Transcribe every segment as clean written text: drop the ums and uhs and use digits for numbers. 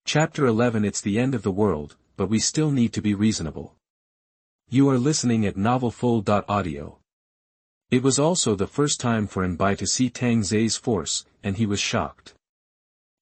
Chapter 11. It's the end of the world, but we still need to be reasonable. You are listening at novelfull.audio. It was also the first time for Inbai to see Tang Zai's force, and he was shocked.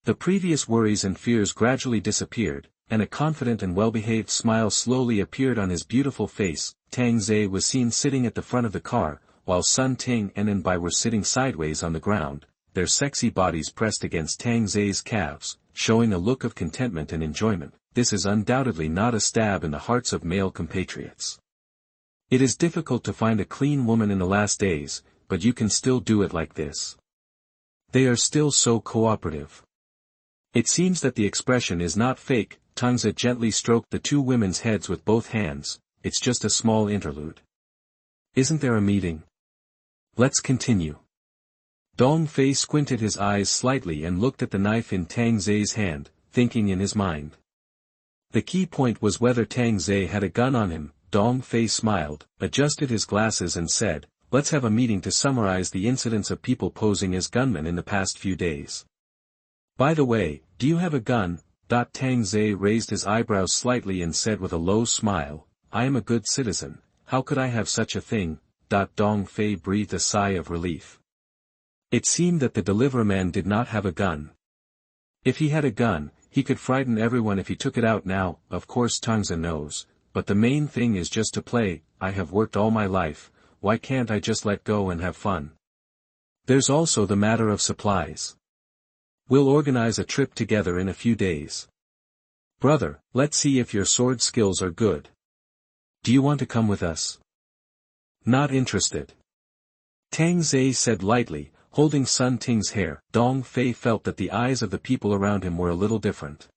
The previous worries and fears gradually disappeared, and a confident and well-behaved smile slowly appeared on his beautiful face. Tang Zai was seen sitting at the front of the car, while Sun Ting and Inbai were sitting sideways on the ground, their sexy bodies pressed against Tang Zai's calves, showing a look of contentment and enjoyment. This is undoubtedly not a stab in the hearts of male compatriots. It is difficult to find a clean woman in the last days, but you can still do it like this. They are still so cooperative. It seems that the expression is not fake. Tang Zai gently stroked the two women's heads with both hands. It's just a small interlude. Isn't there a meeting? Let's continue. Dong Fei squinted his eyes slightly and looked at the knife in Tang Zai's hand, thinking in his mind. The key point was whether Tang Zai had a gun on him. Dong Fei smiled, adjusted his glasses and said, "Let's have a meeting to summarize the incidents of people posing as gunmen in the past few days. By the way, do you have a gun?" Tang Zai raised his eyebrows slightly and said with a low smile, "I am a good citizen, how could I have such a thing?" Dong Fei breathed a sigh of relief. It seemed that the deliveryman did not have a gun. If he had a gun, he could frighten everyone if he took it out now. Of course Tang Zai knows, but the main thing is just to play. I have worked all my life, why can't I just let go and have fun? There's also the matter of supplies. We'll organize a trip together in a few days. Brother, let's see if your sword skills are good. Do you want to come with us? Not interested. Tang Zai said lightly, holding Sun Ting's hair. Dong Fei felt that the eyes of the people around him were a little different.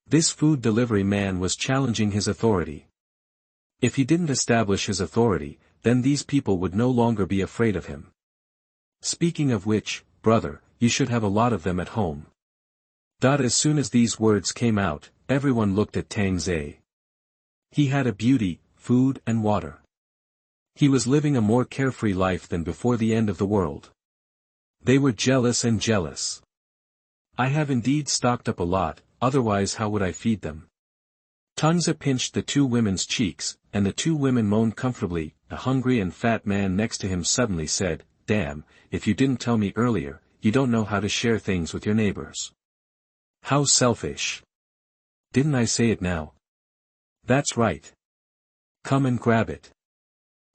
This food delivery man was challenging his authority. If he didn't establish his authority, then these people would no longer be afraid of him. Speaking of which, brother, you should have a lot of them at home. As soon as these words came out, everyone looked at Tang Zai. He had a beauty, food and water. He was living a more carefree life than before the end of the world. They were jealous and jealous. I have indeed stocked up a lot, otherwise how would I feed them? Tang Zai pinched the two women's cheeks, and the two women moaned comfortably. A hungry and fat man next to him suddenly said, "Damn, if you didn't tell me earlier, you don't know how to share things with your neighbors. How selfish. Didn't I say it now? That's right. Come and grab it."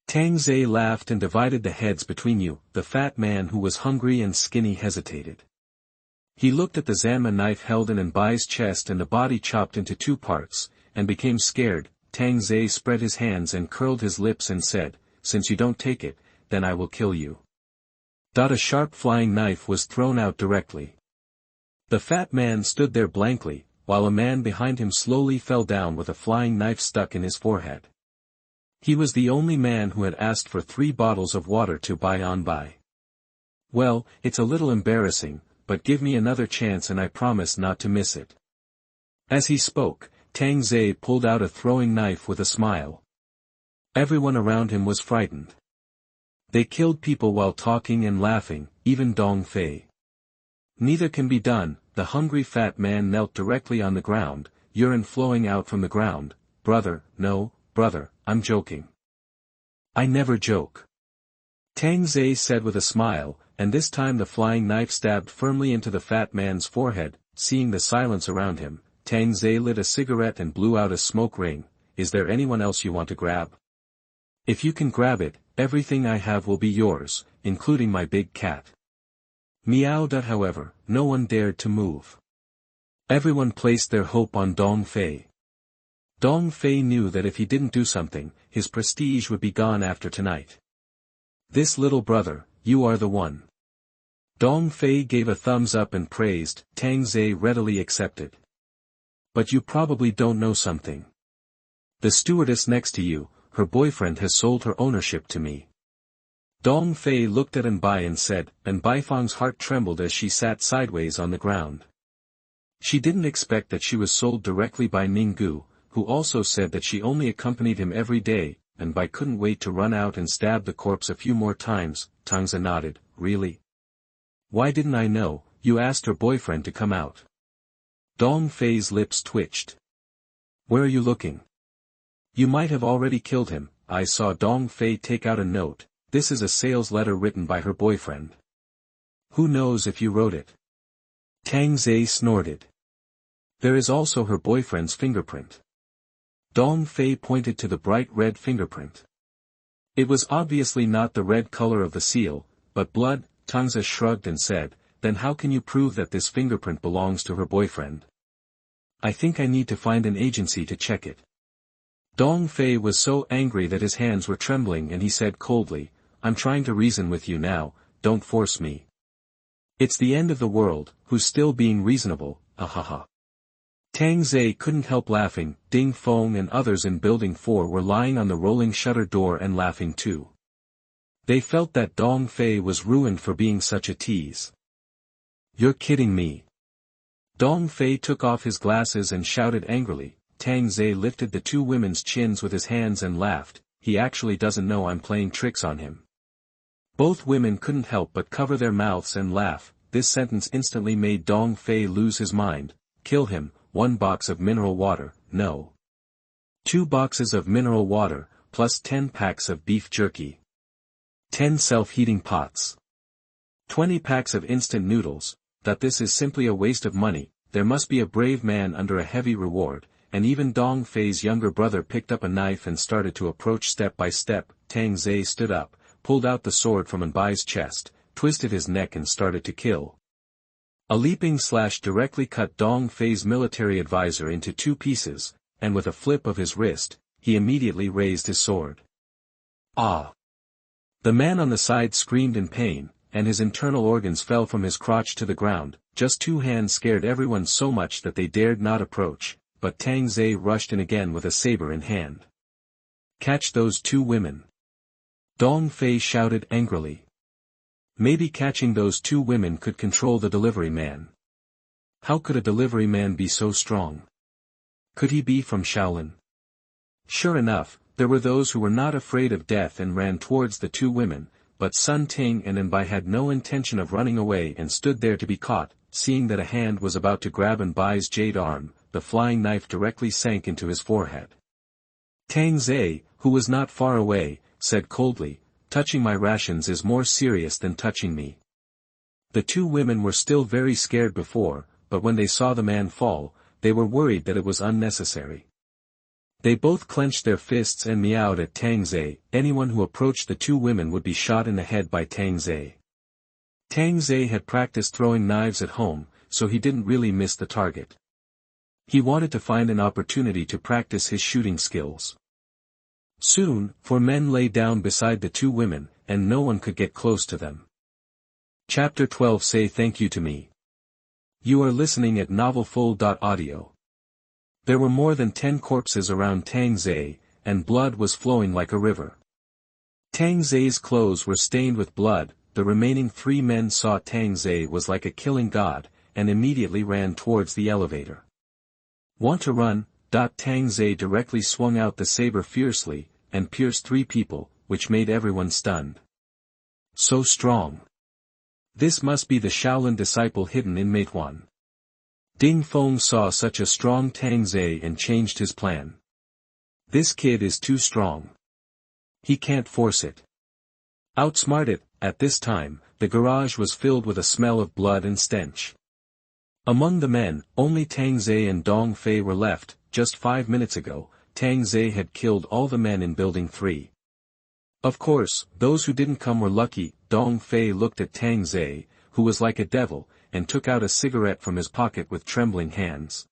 Tang Zai laughed and divided the heads between you. The fat man who was hungry and skinny hesitated. He looked at the Zanma knife held in Inbai's chest and the body chopped into two parts, and became scared. Tang Zai spread his hands and curled his lips and said, "Since you don't take it, then I will kill you." A sharp flying knife was thrown out directly. The fat man stood there blankly, while a man behind him slowly fell down with a flying knife stuck in his forehead. He was the only man who had asked for 3 bottles of water to buy on by. "Well, it's a little embarrassing, but give me another chance and I promise not to miss it." As he spoke, Tang Zai pulled out a throwing knife with a smile. Everyone around him was frightened. They killed people while talking and laughing, even Dong Fei. Neither can be done. The hungry fat man knelt directly on the ground, urine flowing out from the ground. "Brother, no, brother, I'm joking." "I never joke." Tang Zai said with a smile, and this time the flying knife stabbed firmly into the fat man's forehead. Seeing the silence around him, Tang Zai lit a cigarette and blew out a smoke ring. "Is there anyone else you want to grab? If you can grab it, everything I have will be yours, including my big cat." Meowed. However, no one dared to move. Everyone placed their hope on Dong Fei. Dong Fei knew that if he didn't do something, his prestige would be gone after tonight. "This little brother, you are the one." Dong Fei gave a thumbs up and praised. Tang Zai readily accepted. "But you probably don't know something. The stewardess next to you, her boyfriend has sold her ownership to me." Dong Fei looked at Inbai and said, and Baifang's heart trembled as she sat sideways on the ground. She didn't expect that she was sold directly by Ninggu, who also said that she only accompanied him every day, and Bai couldn't wait to run out and stab the corpse a few more times. Tang Zai nodded. "Really? Why didn't I know? You asked her boyfriend to come out." Dong Fei's lips twitched. Where are you looking? You might have already killed him. I saw Dong Fei take out a note. This is a sales letter written by her boyfriend. Who knows if you wrote it? Tang Zai snorted. There is also her boyfriend's fingerprint. Dong Fei pointed to the bright red fingerprint. It was obviously not the red color of the seal, but blood. Tang Zai shrugged and said, then how can you prove that this fingerprint belongs to her boyfriend? I think I need to find an agency to check it. Dong Fei was so angry that his hands were trembling and he said coldly, I'm trying to reason with you now, don't force me. It's the end of the world, who's still being reasonable, ahaha. Tang Zai couldn't help laughing. Ding Feng and others in Building 4 were lying on the rolling shutter door and laughing too. They felt that Dong Fei was ruined for being such a tease. You're kidding me. Dong Fei took off his glasses and shouted angrily. Tang Zai lifted the two women's chins with his hands and laughed, he actually doesn't know I'm playing tricks on him. Both women couldn't help but cover their mouths and laugh. This sentence instantly made Dong Fei lose his mind. Kill him. 1 box of mineral water, no. 2 boxes of mineral water, plus 10 packs of beef jerky. 10 self-heating pots. 20 packs of instant noodles. That this is simply a waste of money. There must be a brave man under a heavy reward, and even Dong Fei's younger brother picked up a knife and started to approach step by step. Tang Zai stood up, pulled out the sword from Anbai's chest, twisted his neck and started to kill. A leaping slash directly cut Dong Fei's military advisor into 2 pieces, and with a flip of his wrist, he immediately raised his sword. Ah! The man on the side screamed in pain, and his internal organs fell from his crotch to the ground. Just 2 hands scared everyone so much that they dared not approach, but Tang Zai rushed in again with a saber in hand. Catch those 2 women. Dong Fei shouted angrily. Maybe catching those 2 women could control the delivery man. How could a delivery man be so strong? Could he be from Shaolin? Sure enough, there were those who were not afraid of death and ran towards the 2 women, but Sun Ting and Anbai had no intention of running away and stood there to be caught. Seeing that a hand was about to grab Anbai's jade arm, the flying knife directly sank into his forehead. Tang Zai, who was not far away, said coldly, touching my rations is more serious than touching me. The 2 women were still very scared before, but when they saw the man fall, they were worried that it was unnecessary. They both clenched their fists and meowed at Tang Zai. Anyone who approached the 2 women would be shot in the head by Tang Zai. Tang Zai had practiced throwing knives at home, so he didn't really miss the target. He wanted to find an opportunity to practice his shooting skills. Soon, 4 men lay down beside the 2 women, and no one could get close to them. Chapter 12 Say Thank You to Me. You are listening at novelfull.audio. There were more than 10 corpses around Tang Zai, and blood was flowing like a river. Tang Zai's clothes were stained with blood. The remaining 3 men saw Tang Zai was like a killing god, and immediately ran towards the elevator. Want to run? Tang Zai directly swung out the saber fiercely, and pierced 3 people, which made everyone stunned. So strong. This must be the Shaolin disciple hidden in Meituan. Ding Feng saw such a strong Tang Zai and changed his plan. This kid is too strong. He can't force it. Outsmart it. At this time, the garage was filled with a smell of blood and stench. Among the men, only Tang Zai and Dong Fei were left. Just 5 minutes ago, Tang Zai had killed all the men in Building 3. Of course, those who didn't come were lucky. Dong Fei looked at Tang Zai, who was like a devil, and took out a cigarette from his pocket with trembling hands.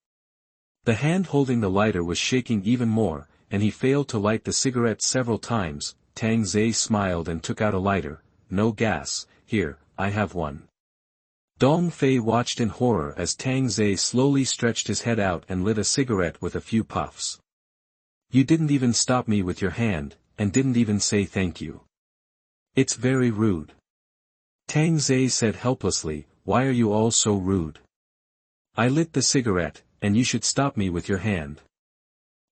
The hand holding the lighter was shaking even more, and he failed to light the cigarette several times. Tang Zai smiled and took out a lighter. No gas. Here, I have one. Dong Fei watched in horror as Tang Zai slowly stretched his head out and lit a cigarette with a few puffs. You didn't even stop me with your hand, and didn't even say thank you. It's very rude. Tang Zai said helplessly, why are you all so rude? I lit the cigarette, and you should stop me with your hand.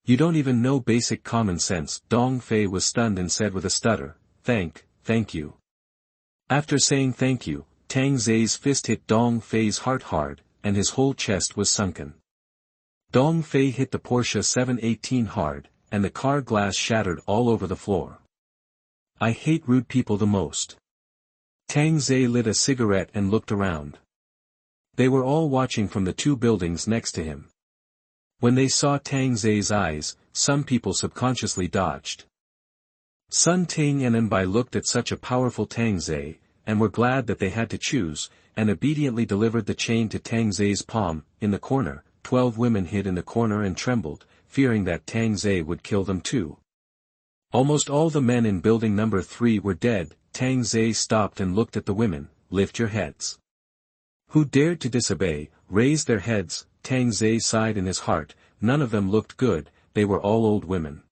You don't even know basic common sense. Dong Fei was stunned and said with a stutter, thank you. After saying thank you, Tang Zai's fist hit Dong Fei's heart hard, and his whole chest was sunken. Dong Fei hit the Porsche 718 hard, and the car glass shattered all over the floor. I hate rude people the most. Tang Zai lit a cigarette and looked around. They were all watching from the two buildings next to him. When they saw Tang Zai's eyes, some people subconsciously dodged. Sun Ting and Anbai looked at such a powerful Tang Zai, and were glad that they had to choose, and obediently delivered the chain to Tang Zai's palm. In the corner, 12 women hid in the corner and trembled, fearing that Tang Zai would kill them too. Almost all the men in building number 3 were dead. Tang Zai stopped and looked at the women. Lift your heads. Who dared to disobey, raised their heads. Tang Zai sighed in his heart, none of them looked good, they were all old women.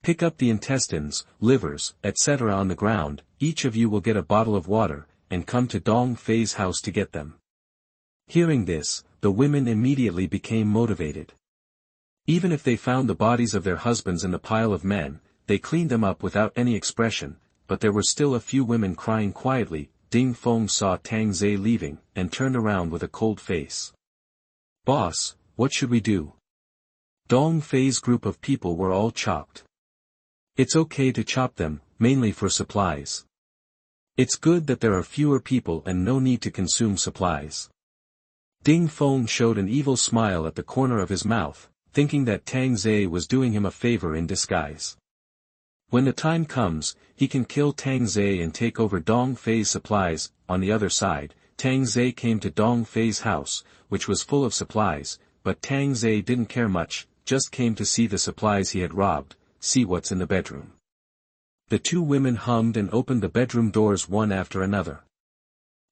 Pick up the intestines, livers, etc. on the ground, each of you will get a bottle of water, and come to Dong Fei's house to get them. Hearing this, the women immediately became motivated. Even if they found the bodies of their husbands in the pile of men, they cleaned them up without any expression, but there were still a few women crying quietly. Ding Feng saw Tang Zai leaving, and turned around with a cold face. Boss, what should we do? Dong Fei's group of people were all chopped. It's okay to chop them, mainly for supplies. It's good that there are fewer people and no need to consume supplies. Ding Feng showed an evil smile at the corner of his mouth, thinking that Tang Zai was doing him a favor in disguise. When the time comes, he can kill Tang Zai and take over Dong Fei's supplies. On the other side, Tang Zai came to Dong Fei's house, which was full of supplies, but Tang Zai didn't care much, just came to see the supplies he had robbed. See what's in the bedroom. The two women hummed and opened the bedroom doors one after another.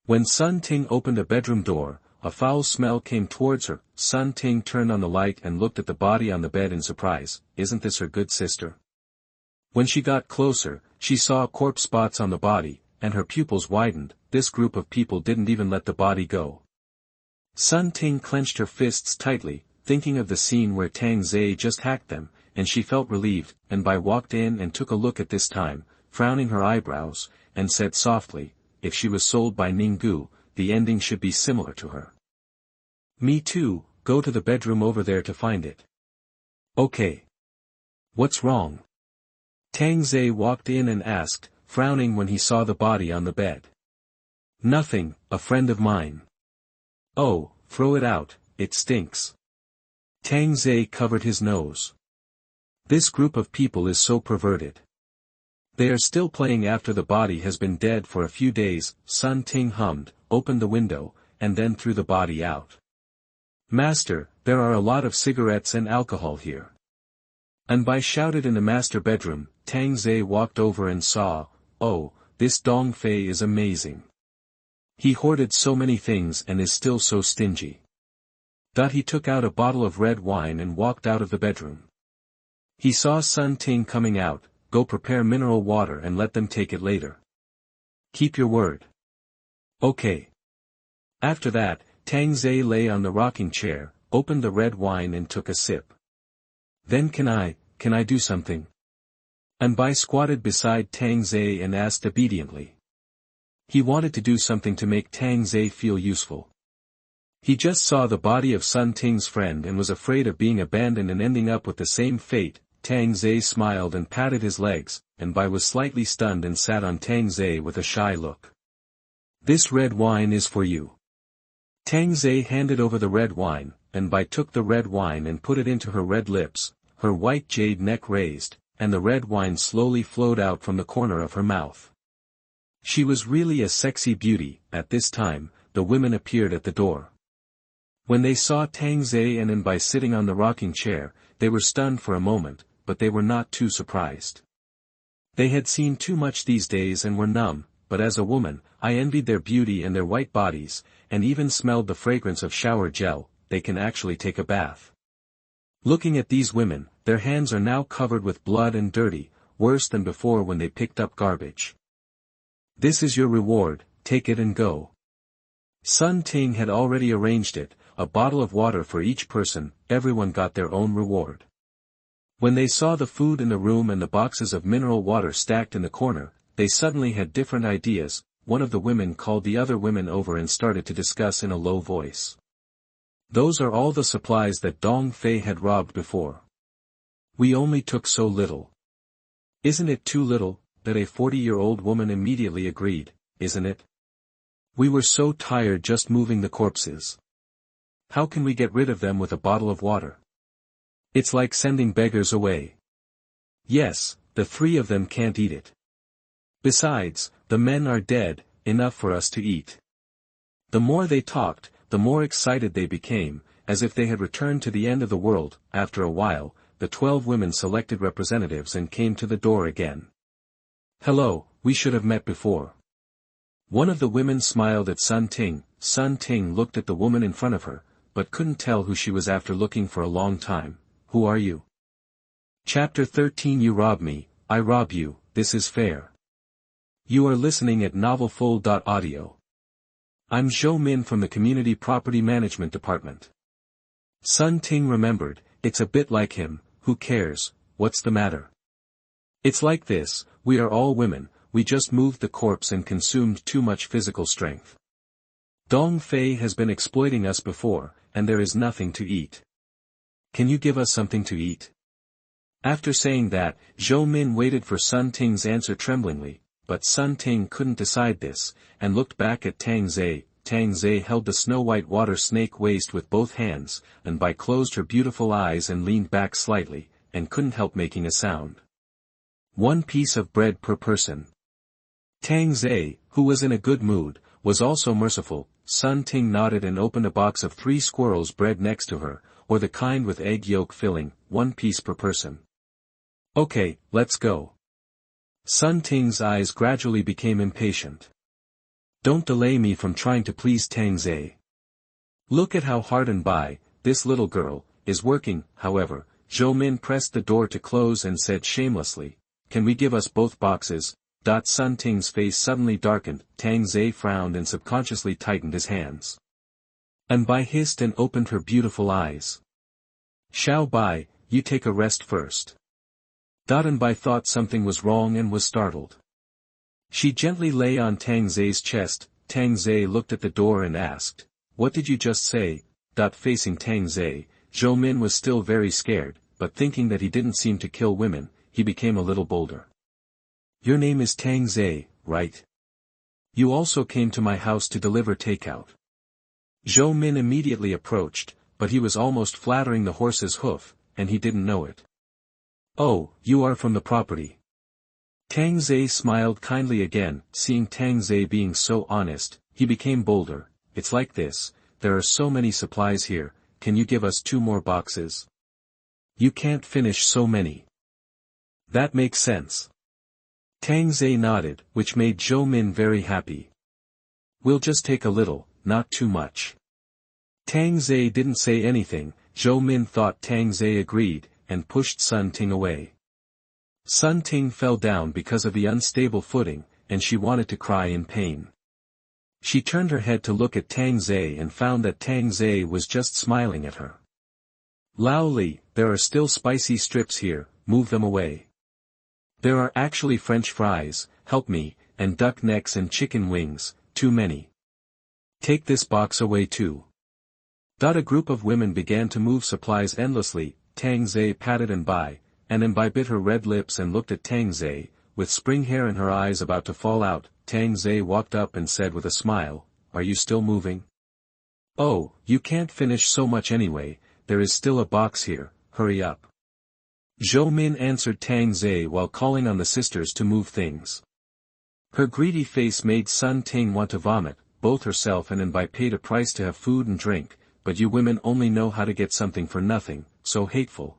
When Sun Ting opened a bedroom door, a foul smell came towards her. Sun Ting turned on the light and looked at the body on the bed in surprise. Isn't this her good sister? When she got closer, she saw corpse spots on the body, and her pupils widened. This group of people didn't even let the body go. Sun Ting clenched her fists tightly, thinking of the scene where Tang Zai just hacked them, and she felt relieved. Anbai walked in and took a look at this time, frowning her eyebrows, and said softly, if she was sold by Ninggu, the ending should be similar to her. Me too, go to the bedroom over there to find it. Okay. What's wrong? Tang Zai walked in and asked, frowning when he saw the body on the bed. Nothing, a friend of mine. Oh, throw it out, it stinks. Tang Zai covered his nose. This group of people is so perverted. They are still playing after the body has been dead for a few days. Sun Ting hummed, opened the window, and then threw the body out. Master, there are a lot of cigarettes and alcohol here. Anbai shouted in the master bedroom. Tang Zai walked over and saw, oh, this Dong Fei is amazing. He hoarded so many things and is still so stingy. He took out a bottle of red wine and walked out of the bedroom. He saw Sun Ting coming out. Go prepare mineral water and let them take it later. Keep your word. Okay. After that, Tang Zai lay on the rocking chair, opened the red wine and took a sip. Then can I do something? Anbai squatted beside Tang Zai and asked obediently. He wanted to do something to make Tang Zai feel useful. He just saw the body of Sun Ting's friend and was afraid of being abandoned and ending up with the same fate. Tang Zai smiled and patted his legs, Anbai was slightly stunned and sat on Tang Zai with a shy look. This red wine is for you. Tang Zai handed over the red wine. Anbai took the red wine and put it into her red lips, her white jade neck raised, and the red wine slowly flowed out from the corner of her mouth. She was really a sexy beauty. At this time, the women appeared at the door. When they saw Tang Zai and Anbai sitting on the rocking chair, they were stunned for a moment, but they were not too surprised. They had seen too much these days and were numb, but as a woman, I envied their beauty and their white bodies, and even smelled the fragrance of shower gel. They can actually take a bath. Looking at these women, their hands are now covered with blood and dirty, worse than before when they picked up garbage. This is your reward, take it and go. Sun Ting had already arranged it, a bottle of water for each person. Everyone got their own reward. When they saw the food in the room and the boxes of mineral water stacked in the corner, they suddenly had different ideas. One of the women called the other women over and started to discuss in a low voice. Those are all the supplies that Dong Fei had robbed before. We only took so little. Isn't it too little? That a 40-year-old woman immediately agreed, isn't it? We were so tired just moving the corpses. How can we get rid of them with a bottle of water? It's like sending beggars away. Yes, the three of them can't eat it. Besides, the men are dead, enough for us to eat. The more they talked, the more excited they became, as if they had returned to the end of the world. After a while, the 12 women selected representatives and came to the door again. Hello, we should have met before. One of the women smiled at Sun Ting. Sun Ting looked at the woman in front of her, but couldn't tell who she was after looking for a long time. Who are you? Chapter 13. You rob me, I rob you, this is fair. You are listening at novelfull.audio. I'm Zhou Min from the Community Property Management Department. Sun Ting remembered, it's a bit like him. Who cares, what's the matter? It's like this, we are all women, we just moved the corpse and consumed too much physical strength. Dong Fei has been exploiting us before, and there is nothing to eat. Can you give us something to eat? After saying that, Zhou Min waited for Sun Ting's answer tremblingly, but Sun Ting couldn't decide this, and looked back at Tang Zhe. Tang Zhe held the snow-white water snake waist with both hands, and closed her beautiful eyes and leaned back slightly, and couldn't help making a sound. 1 piece of bread per person. Tang Zhe, who was in a good mood, was also merciful. Sun Ting nodded and opened a box of 3 squirrels bread next to her, or the kind with egg yolk filling, 1 piece per person. Okay, let's go. Sun Ting's eyes gradually became impatient. Don't delay me from trying to please Tang Zhe. Look at how hard and by, this little girl, is working. However, Zhou Min pressed the door to close and said shamelessly, can we give us both boxes? Sun Ting's face suddenly darkened. Tang Zhe frowned and subconsciously tightened his hands. And Bai hissed and opened her beautiful eyes. Xiao Bai, you take a rest first. And Bai thought something was wrong and was startled. She gently lay on Tang Zhe's chest. Tang Zhe looked at the door and asked, what did you just say? Facing Tang Zhe, Zhou Min was still very scared, but thinking that he didn't seem to kill women, he became a little bolder. Your name is Tang Zhe, right? You also came to my house to deliver takeout. Zhou Min immediately approached, but he was almost flattering the horse's hoof, and he didn't know it. Oh, you are from the property. Tang Zhe smiled kindly again. Seeing Tang Zhe being so honest, he became bolder. It's like this, there are so many supplies here, can you give us 2 more boxes? You can't finish so many. That makes sense. Tang Zhe nodded, which made Zhou Min very happy. We'll just take a little, not too much. Tang Zhe didn't say anything. Zhou Min thought Tang Zhe agreed, and pushed Sun Ting away. Sun Ting fell down because of the unstable footing, and she wanted to cry in pain. She turned her head to look at Tang Zhe and found that Tang Zhe was just smiling at her. Lao Li, there are still spicy strips here, move them away. There are actually French fries, help me, and duck necks and chicken wings, too many. Take this box away too. A group of women began to move supplies endlessly. Tang Zhe patted Anbai, and Anbai bit her red lips and looked at Tang Zhe, with spring hair in her eyes about to fall out. Tang Zhe walked up and said with a smile, are you still moving? Oh, you can't finish so much anyway, there is still a box here, hurry up. Zhou Min answered Tang Zhe while calling on the sisters to move things. Her greedy face made Sun Ting want to vomit. Both herself and Anbai paid a price to have food and drink, but you women only know how to get something for nothing, so hateful.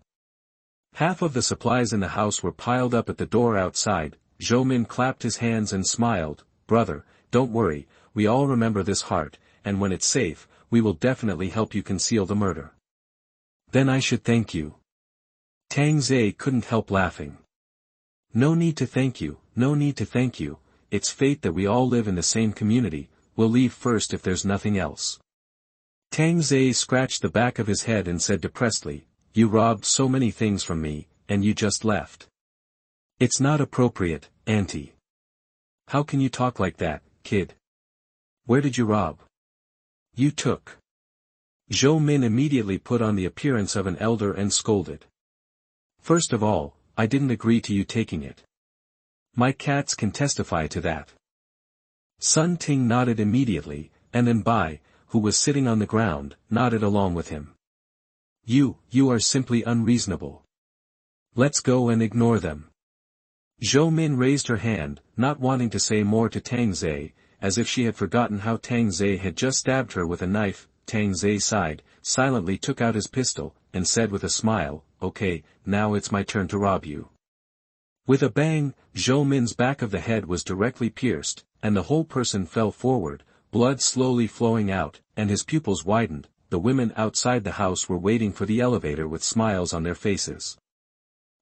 Half of the supplies in the house were piled up at the door outside. Zhou Min clapped his hands and smiled, brother, don't worry, we all remember this heart, and when it's safe, we will definitely help you conceal the murder. Then I should thank you. Tang Zhe couldn't help laughing. No need to thank you, no need to thank you, it's fate that we all live in the same community, we'll leave first if there's nothing else. Tang Zhe scratched the back of his head and said depressedly, you robbed so many things from me, and you just left. It's not appropriate, auntie. How can you talk like that, kid? Where did you rob? You took. Zhou Min immediately put on the appearance of an elder and scolded. First of all, I didn't agree to you taking it. My cats can testify to that. Sun Ting nodded immediately, and then Bai, who was sitting on the ground, nodded along with him. You are simply unreasonable. Let's go and ignore them. Zhou Min raised her hand, not wanting to say more to Tang Zhe, as if she had forgotten how Tang Zhe had just stabbed her with a knife. Tang Zhe sighed, silently took out his pistol, and said with a smile, "Okay, now it's my turn to rob you." With a bang, Zhou Min's back of the head was directly pierced, and the whole person fell forward, blood slowly flowing out, and his pupils widened. The women outside the house were waiting for the elevator with smiles on their faces.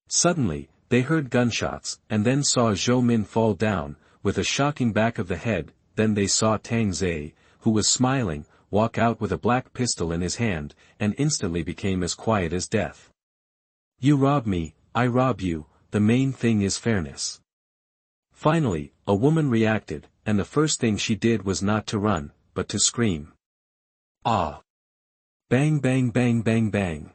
Suddenly, they heard gunshots, and then saw Zhou Min fall down, with a shocking back of the head. Then they saw Tang Zhe, who was smiling, walk out with a black pistol in his hand, and instantly became as quiet as death. You rob me, I rob you, the main thing is fairness. Finally, a woman reacted, and the first thing she did was not to run, but to scream. Ah! Bang bang bang bang bang.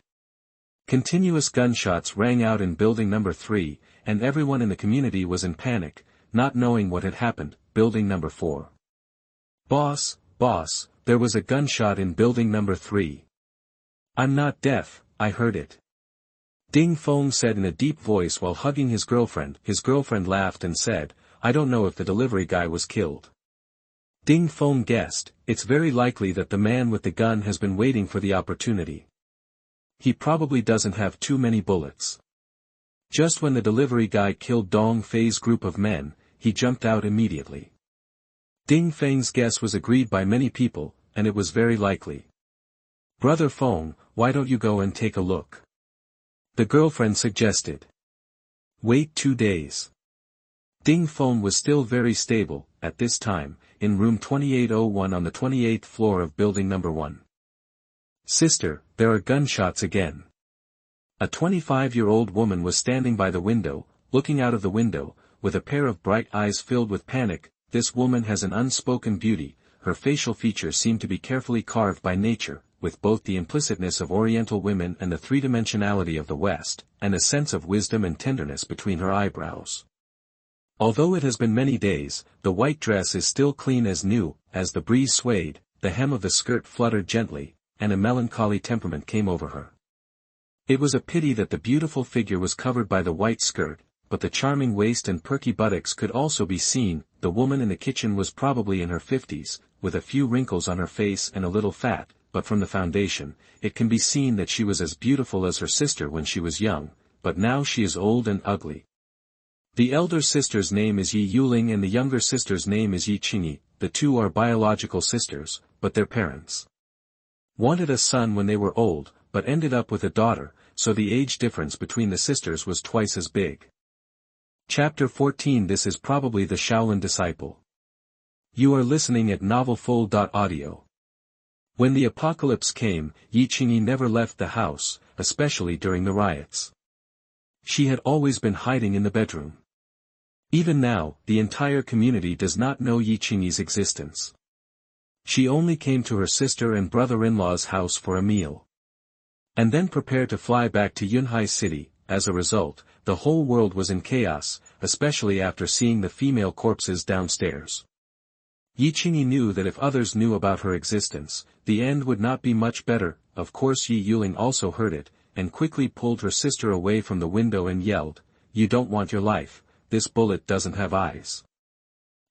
Continuous gunshots rang out in building number 3, and everyone in the community was in panic, not knowing what had happened. Building number 4. Boss, there was a gunshot in building number 3. I'm not deaf, I heard it. Ding Feng said in a deep voice while hugging his girlfriend. His girlfriend laughed and said, I don't know if the delivery guy was killed. Ding Feng guessed, it's very likely that the man with the gun has been waiting for the opportunity. He probably doesn't have too many bullets. Just when the delivery guy killed Dong Fei's group of men, he jumped out immediately. Ding Feng's guess was agreed by many people, and it was very likely. Brother Feng, why don't you go and take a look? The girlfriend suggested. Wait 2 days. Ding Feng was still very stable, at this time, in room 2801 on the 28th floor of building number 1. Sister, there are gunshots again. A 25-year-old woman was standing by the window, looking out of the window, with a pair of bright eyes filled with panic. This woman has an unspoken beauty, her facial features seem to be carefully carved by nature, with both the implicitness of Oriental women and the three-dimensionality of the West, and a sense of wisdom and tenderness between her eyebrows. Although it has been many days, the white dress is still clean as new. As the breeze swayed, the hem of the skirt fluttered gently, and a melancholy temperament came over her. It was a pity that the beautiful figure was covered by the white skirt, but the charming waist and perky buttocks could also be seen. The woman in the kitchen was probably in her 50s, with a few wrinkles on her face and a little fat, but from the foundation, it can be seen that she was as beautiful as her sister when she was young, but now she is old and ugly. The elder sister's name is Yi Yuling and the younger sister's name is Yi Qingyi. The two are biological sisters, but their parents wanted a son when they were old, but ended up with a daughter, so the age difference between the sisters was twice as big. Chapter 14. This is probably the Shaolin disciple. You are listening at novelfull.audio. When the apocalypse came, Yi Qingyi never left the house, especially during the riots. She had always been hiding in the bedroom. Even now, the entire community does not know Yi Qingyi's existence. She only came to her sister and brother-in-law's house for a meal, and then prepared to fly back to Yunhai City. As a result, the whole world was in chaos, especially after seeing the female corpses downstairs. Yi Qingyi knew that if others knew about her existence, the end would not be much better. Of course Yi Yuling also heard it, and quickly pulled her sister away from the window and yelled, "You don't want your life, this bullet doesn't have eyes."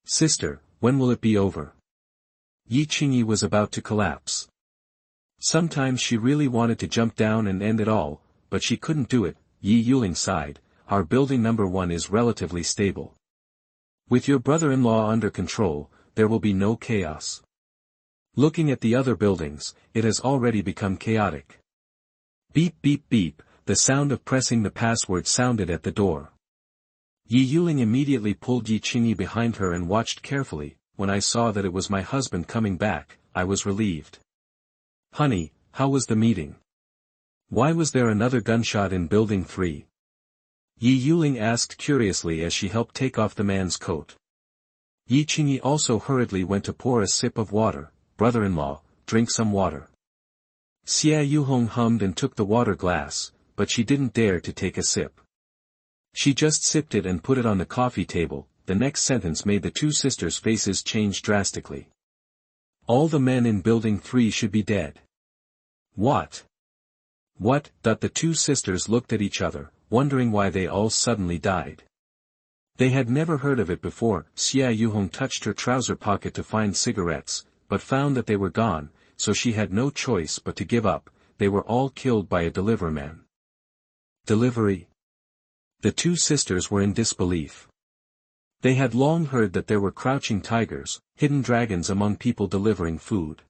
Sister, when will it be over? Yi Qingyi was about to collapse. Sometimes she really wanted to jump down and end it all, but she couldn't do it. Yi Yuling sighed, our building number 1 is relatively stable. With your brother-in-law under control, there will be no chaos. Looking at the other buildings, it has already become chaotic. Beep beep beep, the sound of pressing the password sounded at the door. Yi Yuling immediately pulled Yi Qingyi behind her and watched carefully. When I saw that it was my husband coming back, I was relieved. Honey, how was the meeting? Why was there another gunshot in building 3? Yi Yuling asked curiously as she helped take off the man's coat. Yi Qingyi also hurriedly went to pour a sip of water. Brother-in-law, drink some water. Xia Yuhong hummed and took the water glass, but she didn't dare to take a sip. She just sipped it and put it on the coffee table. The next sentence made the two sisters' faces change drastically. All the men in Building 3 should be dead. What? What? The two sisters looked at each other, wondering why they all suddenly died. They had never heard of it before. Xia Yuhong touched her trouser pocket to find cigarettes, but found that they were gone, so she had no choice but to give up. They were all killed by a deliveryman. Delivery? The two sisters were in disbelief. They had long heard that there were crouching tigers, hidden dragons among people delivering food.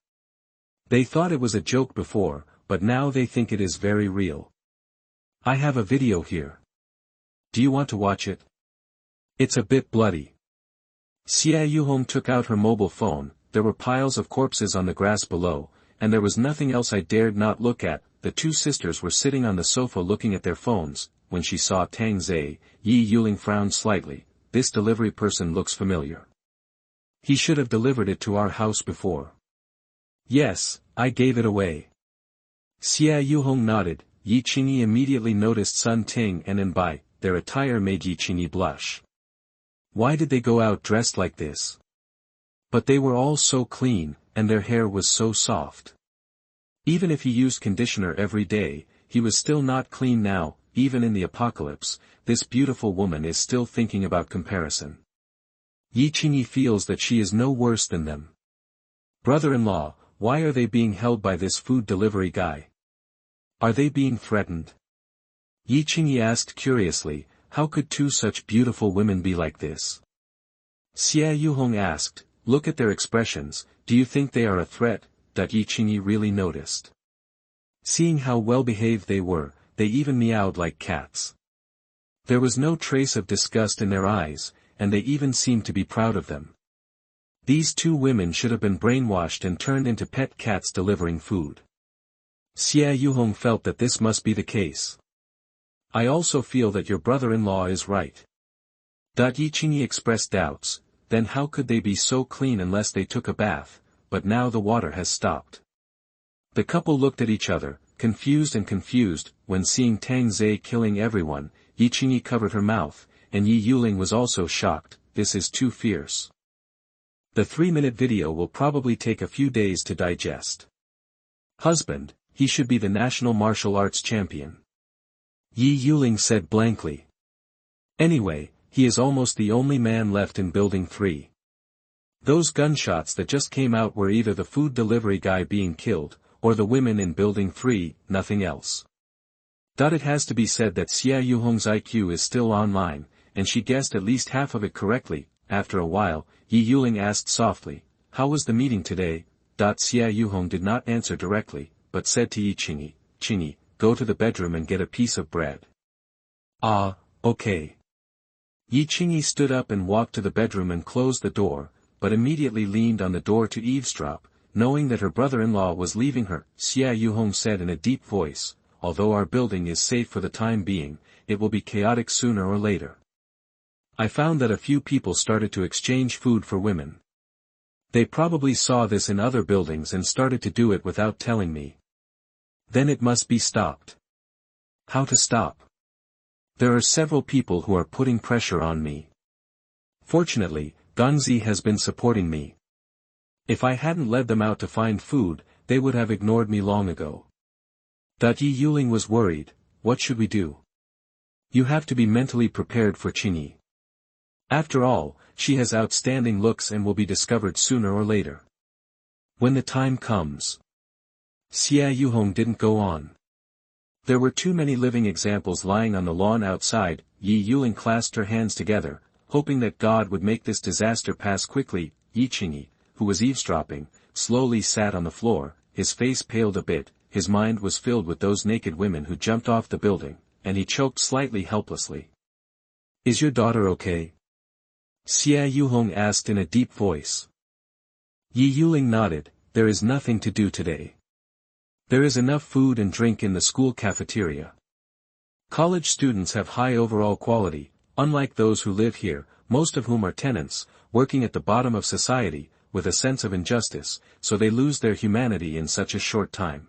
They thought it was a joke before, but now they think it is very real. I have a video here. Do you want to watch it? It's a bit bloody. Xia Yuhong took out her mobile phone. There were piles of corpses on the grass below, and there was nothing else I dared not look at. The two sisters were sitting on the sofa looking at their phones. When she saw Tang Zai, Yi Yuling frowned slightly. This delivery person looks familiar. He should have delivered it to our house before. Yes, I gave it away. Xia Yuhong nodded. Yi Qingyi immediately noticed Sun Ting and Enbai. Their attire made Yi Qingyi blush. Why did they go out dressed like this? But they were all so clean, and their hair was so soft. Even if he used conditioner every day, he was still not clean now. Even in the apocalypse, this beautiful woman is still thinking about comparison. Yi Qingyi feels that she is no worse than them. Brother-in-law, why are they being held by this food delivery guy? Are they being threatened? Yi Qingyi asked curiously. How could two such beautiful women be like this? Xia Yuhong asked, look at their expressions, do you think they are a threat? Yi Qingyi really noticed. Seeing how well-behaved they were, they even meowed like cats. There was no trace of disgust in their eyes, and they even seemed to be proud of them. These two women should have been brainwashed and turned into pet cats delivering food. Xia Yuhong felt that this must be the case. I also feel that your brother-in-law is right. Yi Qingyi expressed doubts. Then how could they be so clean unless they took a bath? But now the water has stopped. The couple looked at each other, confused, when seeing Tang Zai killing everyone. Yi Qingyi covered her mouth, and Yi Yuling was also shocked. This is too fierce. The 3-minute video will probably take a few days to digest. Husband, he should be the national martial arts champion. Yi Yuling said blankly. Anyway, he is almost the only man left in Building 3. Those gunshots that just came out were either the food delivery guy being killed, or the women in Building 3, nothing else. It has to be said that Xia Yuhong's IQ is still online, and she guessed at least half of it correctly. After a while, Yi Yuling asked softly, how was the meeting today? Xia Yuhong did not answer directly, but said to Yi Qingyi, Qingyi, go to the bedroom and get a piece of bread. Ah, okay. Yi Qingyi stood up and walked to the bedroom and closed the door, but immediately leaned on the door to eavesdrop, knowing that her brother-in-law was leaving her. Xia Yuhong said in a deep voice, although our building is safe for the time being, it will be chaotic sooner or later. I found that a few people started to exchange food for women. They probably saw this in other buildings and started to do it without telling me. Then it must be stopped. How to stop? There are several people who are putting pressure on me. Fortunately, Gangzi has been supporting me. If I hadn't led them out to find food, they would have ignored me long ago. Yi Yuling was worried. What should we do? You have to be mentally prepared for Qingyi. After all, she has outstanding looks and will be discovered sooner or later. When the time comes. Xia Yuhong didn't go on. There were too many living examples lying on the lawn outside. Yi Yuling clasped her hands together, hoping that God would make this disaster pass quickly. Yi Qingyi, who was eavesdropping, slowly sat on the floor. His face paled a bit, his mind was filled with those naked women who jumped off the building, and he choked slightly helplessly. Is your daughter okay? Xia Yuhong asked in a deep voice. Yi Yuling nodded. There is nothing to do today. There is enough food and drink in the school cafeteria. College students have high overall quality, unlike those who live here, most of whom are tenants, working at the bottom of society, with a sense of injustice, so they lose their humanity in such a short time.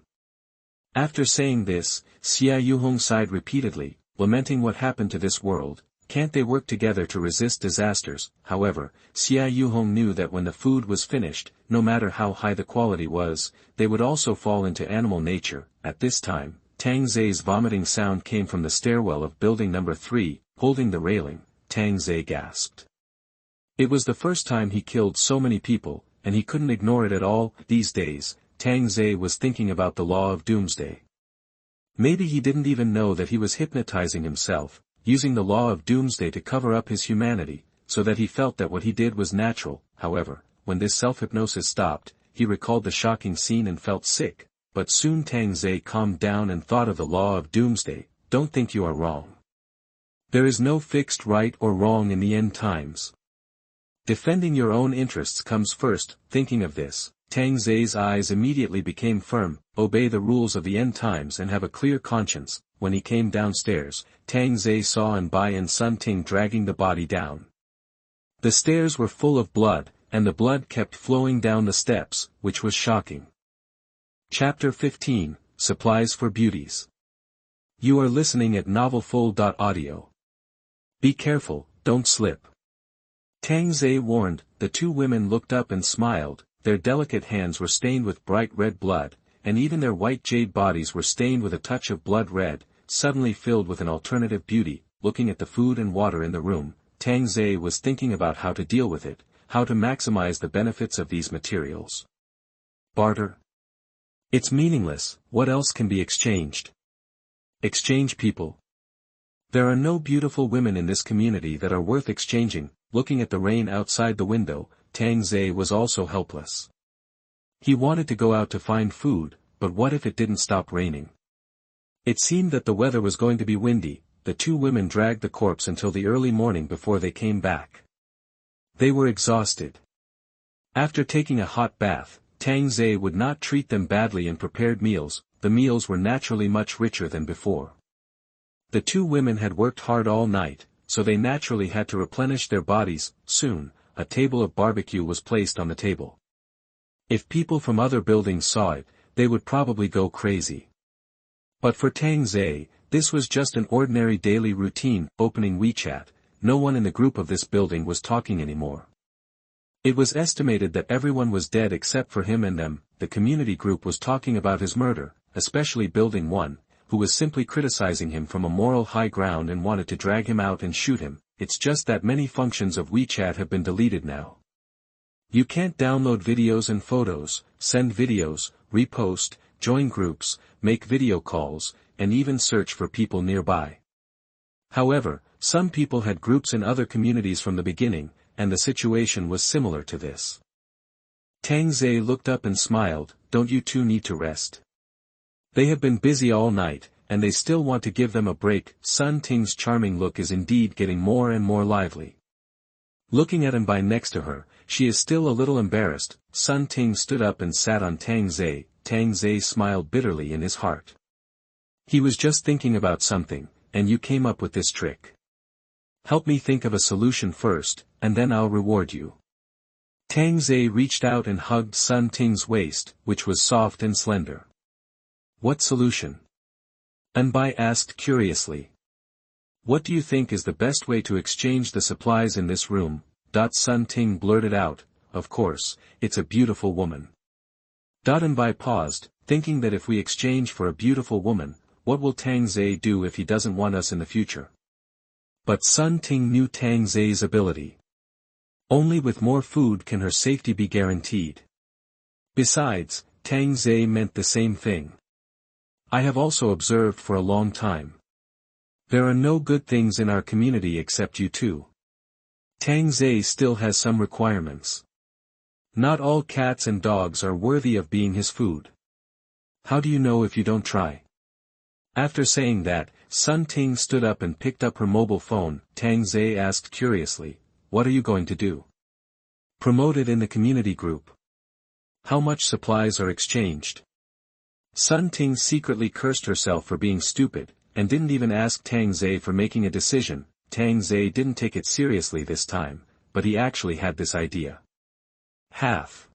After saying this, Xia Yuhong sighed repeatedly, lamenting what happened to this world. Can't they work together to resist disasters? However, Xia Yuhong knew that when the food was finished, no matter how high the quality was, they would also fall into animal nature. At this time, Tang Zai's vomiting sound came from the stairwell of building number 3, holding the railing. Tang Zai gasped. It was the first time he killed so many people, and he couldn't ignore it at all. These days, Tang Zai was thinking about the law of doomsday. Maybe he didn't even know that he was hypnotizing himself, using the law of doomsday to cover up his humanity, so that he felt that what he did was natural. However, when this self-hypnosis stopped, he recalled the shocking scene and felt sick, but soon Tang Zai calmed down and thought of the law of doomsday. Don't think you are wrong. There is no fixed right or wrong in the end times. Defending your own interests comes first. Thinking of this, Tang Zai's eyes immediately became firm. Obey the rules of the end times and have a clear conscience. When he came downstairs, Tang Zai saw Anbai and Sun Ting dragging the body down. The stairs were full of blood, and the blood kept flowing down the steps, which was shocking. Chapter 15, Supplies for Beauties. You are listening at novelfull.audio. Be careful, don't slip. Tang Zai warned. The two women looked up and smiled. Their delicate hands were stained with bright red blood, and even their white jade bodies were stained with a touch of blood red. Suddenly filled with an alternative beauty, looking at the food and water in the room, Tang Zai was thinking about how to deal with it, how to maximize the benefits of these materials. Barter? It's meaningless. What else can be exchanged? Exchange people. There are no beautiful women in this community that are worth exchanging. Looking at the rain outside the window, Tang Zai was also helpless. He wanted to go out to find food, but what if it didn't stop raining? It seemed that the weather was going to be windy. The two women dragged the corpse until the early morning before they came back. They were exhausted. After taking a hot bath, Tang Zai would not treat them badly and prepared meals. The meals were naturally much richer than before. The two women had worked hard all night, so they naturally had to replenish their bodies. Soon, a table of barbecue was placed on the table. If people from other buildings saw it, they would probably go crazy. But for Tang Zai, this was just an ordinary daily routine. Opening WeChat, no one in the group of this building was talking anymore. It was estimated that everyone was dead except for him and them. The community group was talking about his murder, especially Building 1, who was simply criticizing him from a moral high ground and wanted to drag him out and shoot him. It's just that many functions of WeChat have been deleted now. You can't download videos and photos, send videos, repost, join groups, make video calls, and even search for people nearby. However, some people had groups in other communities from the beginning, and the situation was similar to this. Tang Zai looked up and smiled. Don't you two need to rest? They have been busy all night, and they still want to give them a break. Sun Ting's charming look is indeed getting more and more lively. Looking at Anbai next to her, she is still a little embarrassed. Sun Ting stood up and sat on Tang Zai. Tang Zai smiled bitterly in his heart. He was just thinking about something, and you came up with this trick. Help me think of a solution first, and then I'll reward you. Tang Zai reached out and hugged Sun Ting's waist, which was soft and slender. What solution? Anbai asked curiously. What do you think is the best way to exchange the supplies in this room? Sun Ting blurted out, of course, it's a beautiful woman. Anbai paused, thinking that if we exchange for a beautiful woman, what will Tang Zai do if he doesn't want us in the future? But Sun Ting knew Tang Zai's ability. Only with more food can her safety be guaranteed. Besides, Tang Zai meant the same thing. I have also observed for a long time. There are no good things in our community except you two. Tang Zai still has some requirements. Not all cats and dogs are worthy of being his food. How do you know if you don't try? After saying that, Sun Ting stood up and picked up her mobile phone. Tang Zai asked curiously, what are you going to do? Promote it in the community group. How much supplies are exchanged? Sun Ting secretly cursed herself for being stupid, and didn't even ask Tang Zai for making a decision. Tang Zai didn't take it seriously this time, but he actually had this idea. Half.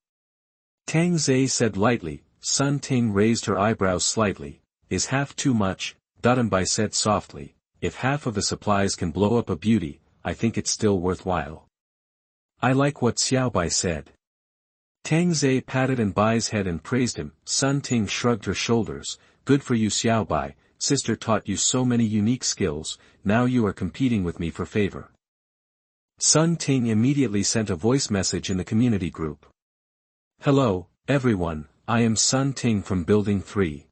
Tang Zai said lightly. Sun Ting raised her eyebrows slightly. is half too much, Bai said softly. If half of the supplies can blow up a beauty, I think it's still worthwhile. I like what Xiaobai said. Tang Zhe patted Bai's head and praised him. Sun Ting shrugged her shoulders. Good for you Xiaobai, sister taught you so many unique skills, now you are competing with me for favor. Sun Ting immediately sent a voice message in the community group. Hello, everyone, I am Sun Ting from Building 3.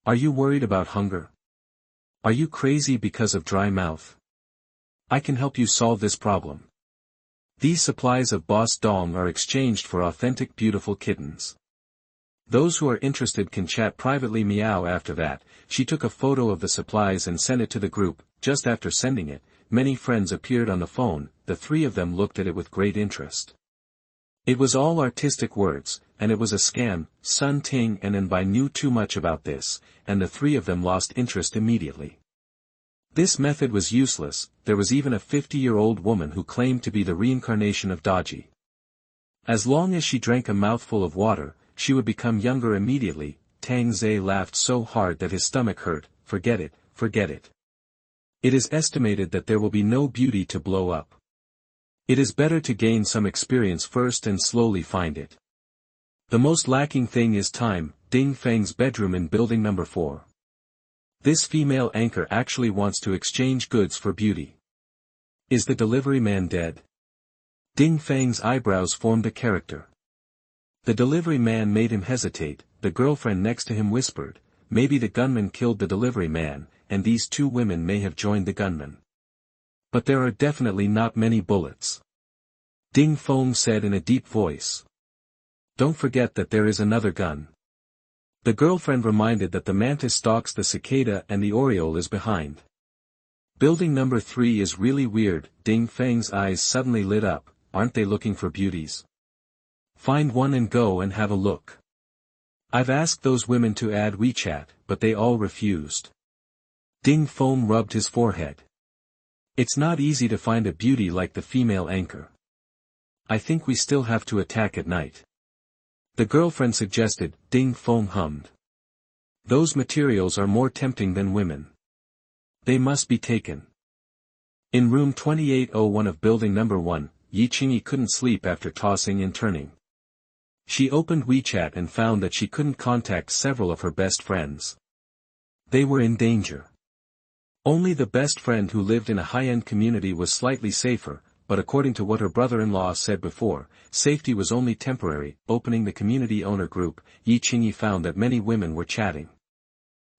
Are you worried about hunger? Are you crazy because of dry mouth? I can help you solve this problem. These supplies of Boss Dong are exchanged for authentic beautiful kittens. Those who are interested can chat privately. Meow. After that, she took a photo of the supplies and sent it to the group. Just after sending it, many friends appeared on the phone. The three of them looked at it with great interest. It was all artistic words, and it was a scam. Sun Ting and Bai knew too much about this, and the three of them lost interest immediately. This method was useless. There was even a 50-year-old woman who claimed to be the reincarnation of Daji. As long as she drank a mouthful of water, she would become younger immediately. Tang Zhe laughed so hard that his stomach hurt. Forget it, forget it. It is estimated that there will be no beauty to blow up. It is better to gain some experience first and slowly find it. The most lacking thing is time. Ding Feng's bedroom in building number 4. This female anchor actually wants to exchange goods for beauty. Is the delivery man dead? Ding Feng's eyebrows formed a character. The delivery man made him hesitate. The girlfriend next to him whispered, maybe the gunman killed the delivery man, and these two women may have joined the gunman. But there are definitely not many bullets. Ding Feng said in a deep voice. Don't forget that there is another gun. The girlfriend reminded that the mantis stalks the cicada and the oriole is behind. Building number 3 is really weird. Ding Feng's eyes suddenly lit up. Aren't they looking for beauties? Find one and go and have a look. I've asked those women to add WeChat, but they all refused. Ding Feng rubbed his forehead. It's not easy to find a beauty like the female anchor. I think we still have to attack at night. The girlfriend suggested. Ding Feng hummed. Those materials are more tempting than women. They must be taken. In room 2801 of building number 1, Yi Qingyi couldn't sleep after tossing and turning. She opened WeChat and found that she couldn't contact several of her best friends. They were in danger. Only the best friend who lived in a high-end community was slightly safer, but according to what her brother-in-law said before, safety was only temporary. Opening the community owner group, Yi Qingyi found that many women were chatting.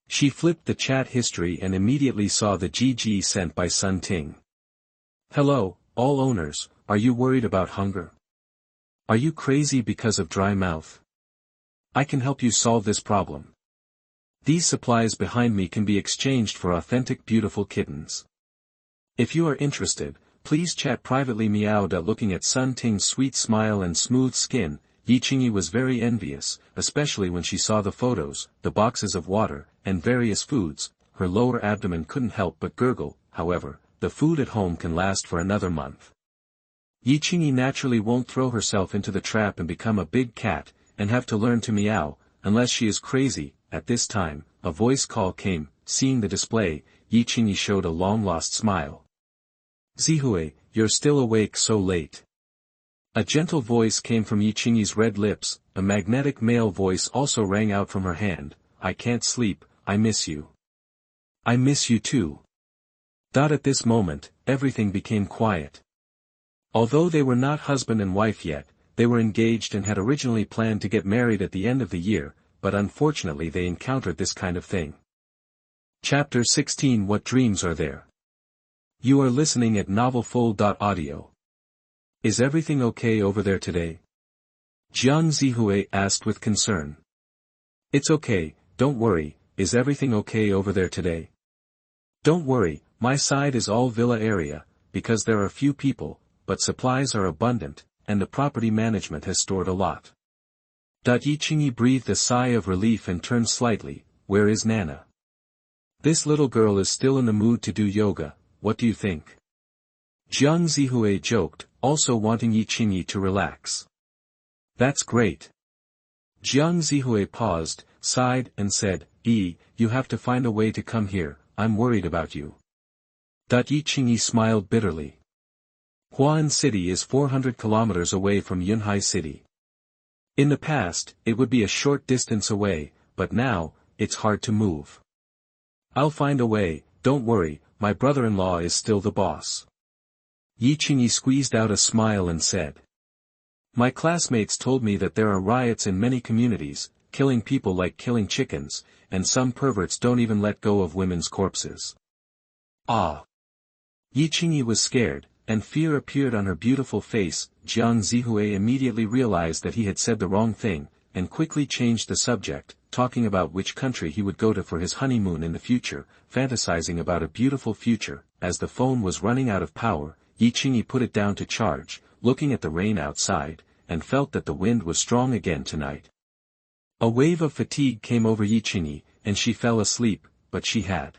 She flipped the chat history and immediately saw the GG sent by Sun Ting. Hello, all owners, are you worried about hunger? Are you crazy because of dry mouth? I can help you solve this problem. These supplies behind me can be exchanged for authentic beautiful kittens. If you are interested, please chat privately. Meow. Looking at Sun Ting's sweet smile and smooth skin, Yi Qingyi was very envious, especially when she saw the photos, the boxes of water, and various foods. Her lower abdomen couldn't help but gurgle. However, the food at home can last for another month. Yi Qingyi naturally won't throw herself into the trap and become a big cat, and have to learn to meow, unless she is crazy. At this time, a voice call came. Seeing the display, Yi Qingyi showed a long-lost smile. Zihue, you're still awake so late. A gentle voice came from Yi Qingyi's red lips. A magnetic male voice also rang out from her hand. I can't sleep, I miss you. I miss you too. At this moment, everything became quiet. Although they were not husband and wife yet, they were engaged and had originally planned to get married at the end of the year, but unfortunately they encountered this kind of thing. Chapter 16. What dreams are there? You are listening at novelfull.audio. Is everything okay over there today? Jiang Zihue asked with concern. It's okay, don't worry. Is everything okay over there today? Don't worry, my side is all villa area, because there are few people, but supplies are abundant, and the property management has stored a lot. Yi Qingyi breathed a sigh of relief and turned slightly. Where is Nana? This little girl is still in the mood to do yoga, what do you think? Jiang Zihue joked, also wanting Yi Qingyi to relax. That's great. Jiang Zihue paused, sighed, and said, You have to find a way to come here, I'm worried about you. Yi Qingyi smiled bitterly. Huan City is 400 kilometers away from Yunhai City. In the past, it would be a short distance away, but now, it's hard to move. I'll find a way, don't worry, my brother-in-law is still the boss. Yi Qingyi squeezed out a smile and said. My classmates told me that there are riots in many communities, killing people like killing chickens, and some perverts don't even let go of women's corpses. Ah! Yi Qingyi was scared, and fear appeared on her beautiful face. Jiang Zihue immediately realized that he had said the wrong thing, and quickly changed the subject, talking about which country he would go to for his honeymoon in the future, fantasizing about a beautiful future. As the phone was running out of power, Yi Qingyi put it down to charge, looking at the rain outside, and felt that the wind was strong again tonight. A wave of fatigue came over Yi Qingyi, and she fell asleep, but she had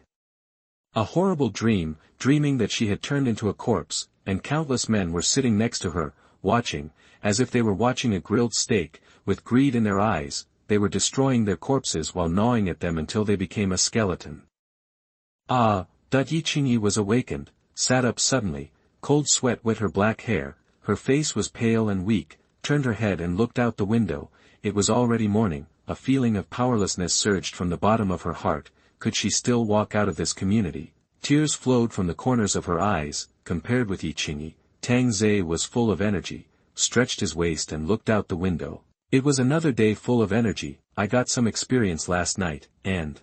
a horrible dream, dreaming that she had turned into a corpse, and countless men were sitting next to her, watching, as if they were watching a grilled steak, with greed in their eyes. They were destroying their corpses while gnawing at them until they became a skeleton. Yi Qingyi was awakened, sat up suddenly, cold sweat wet her black hair, her face was pale and weak, turned her head and looked out the window. It was already morning. A feeling of powerlessness surged from the bottom of her heart. Could she still walk out of this community? Tears flowed from the corners of her eyes. Compared with Yi Qingyi, Tang Zhe was full of energy, stretched his waist and looked out the window. It was another day full of energy. I got some experience last night, and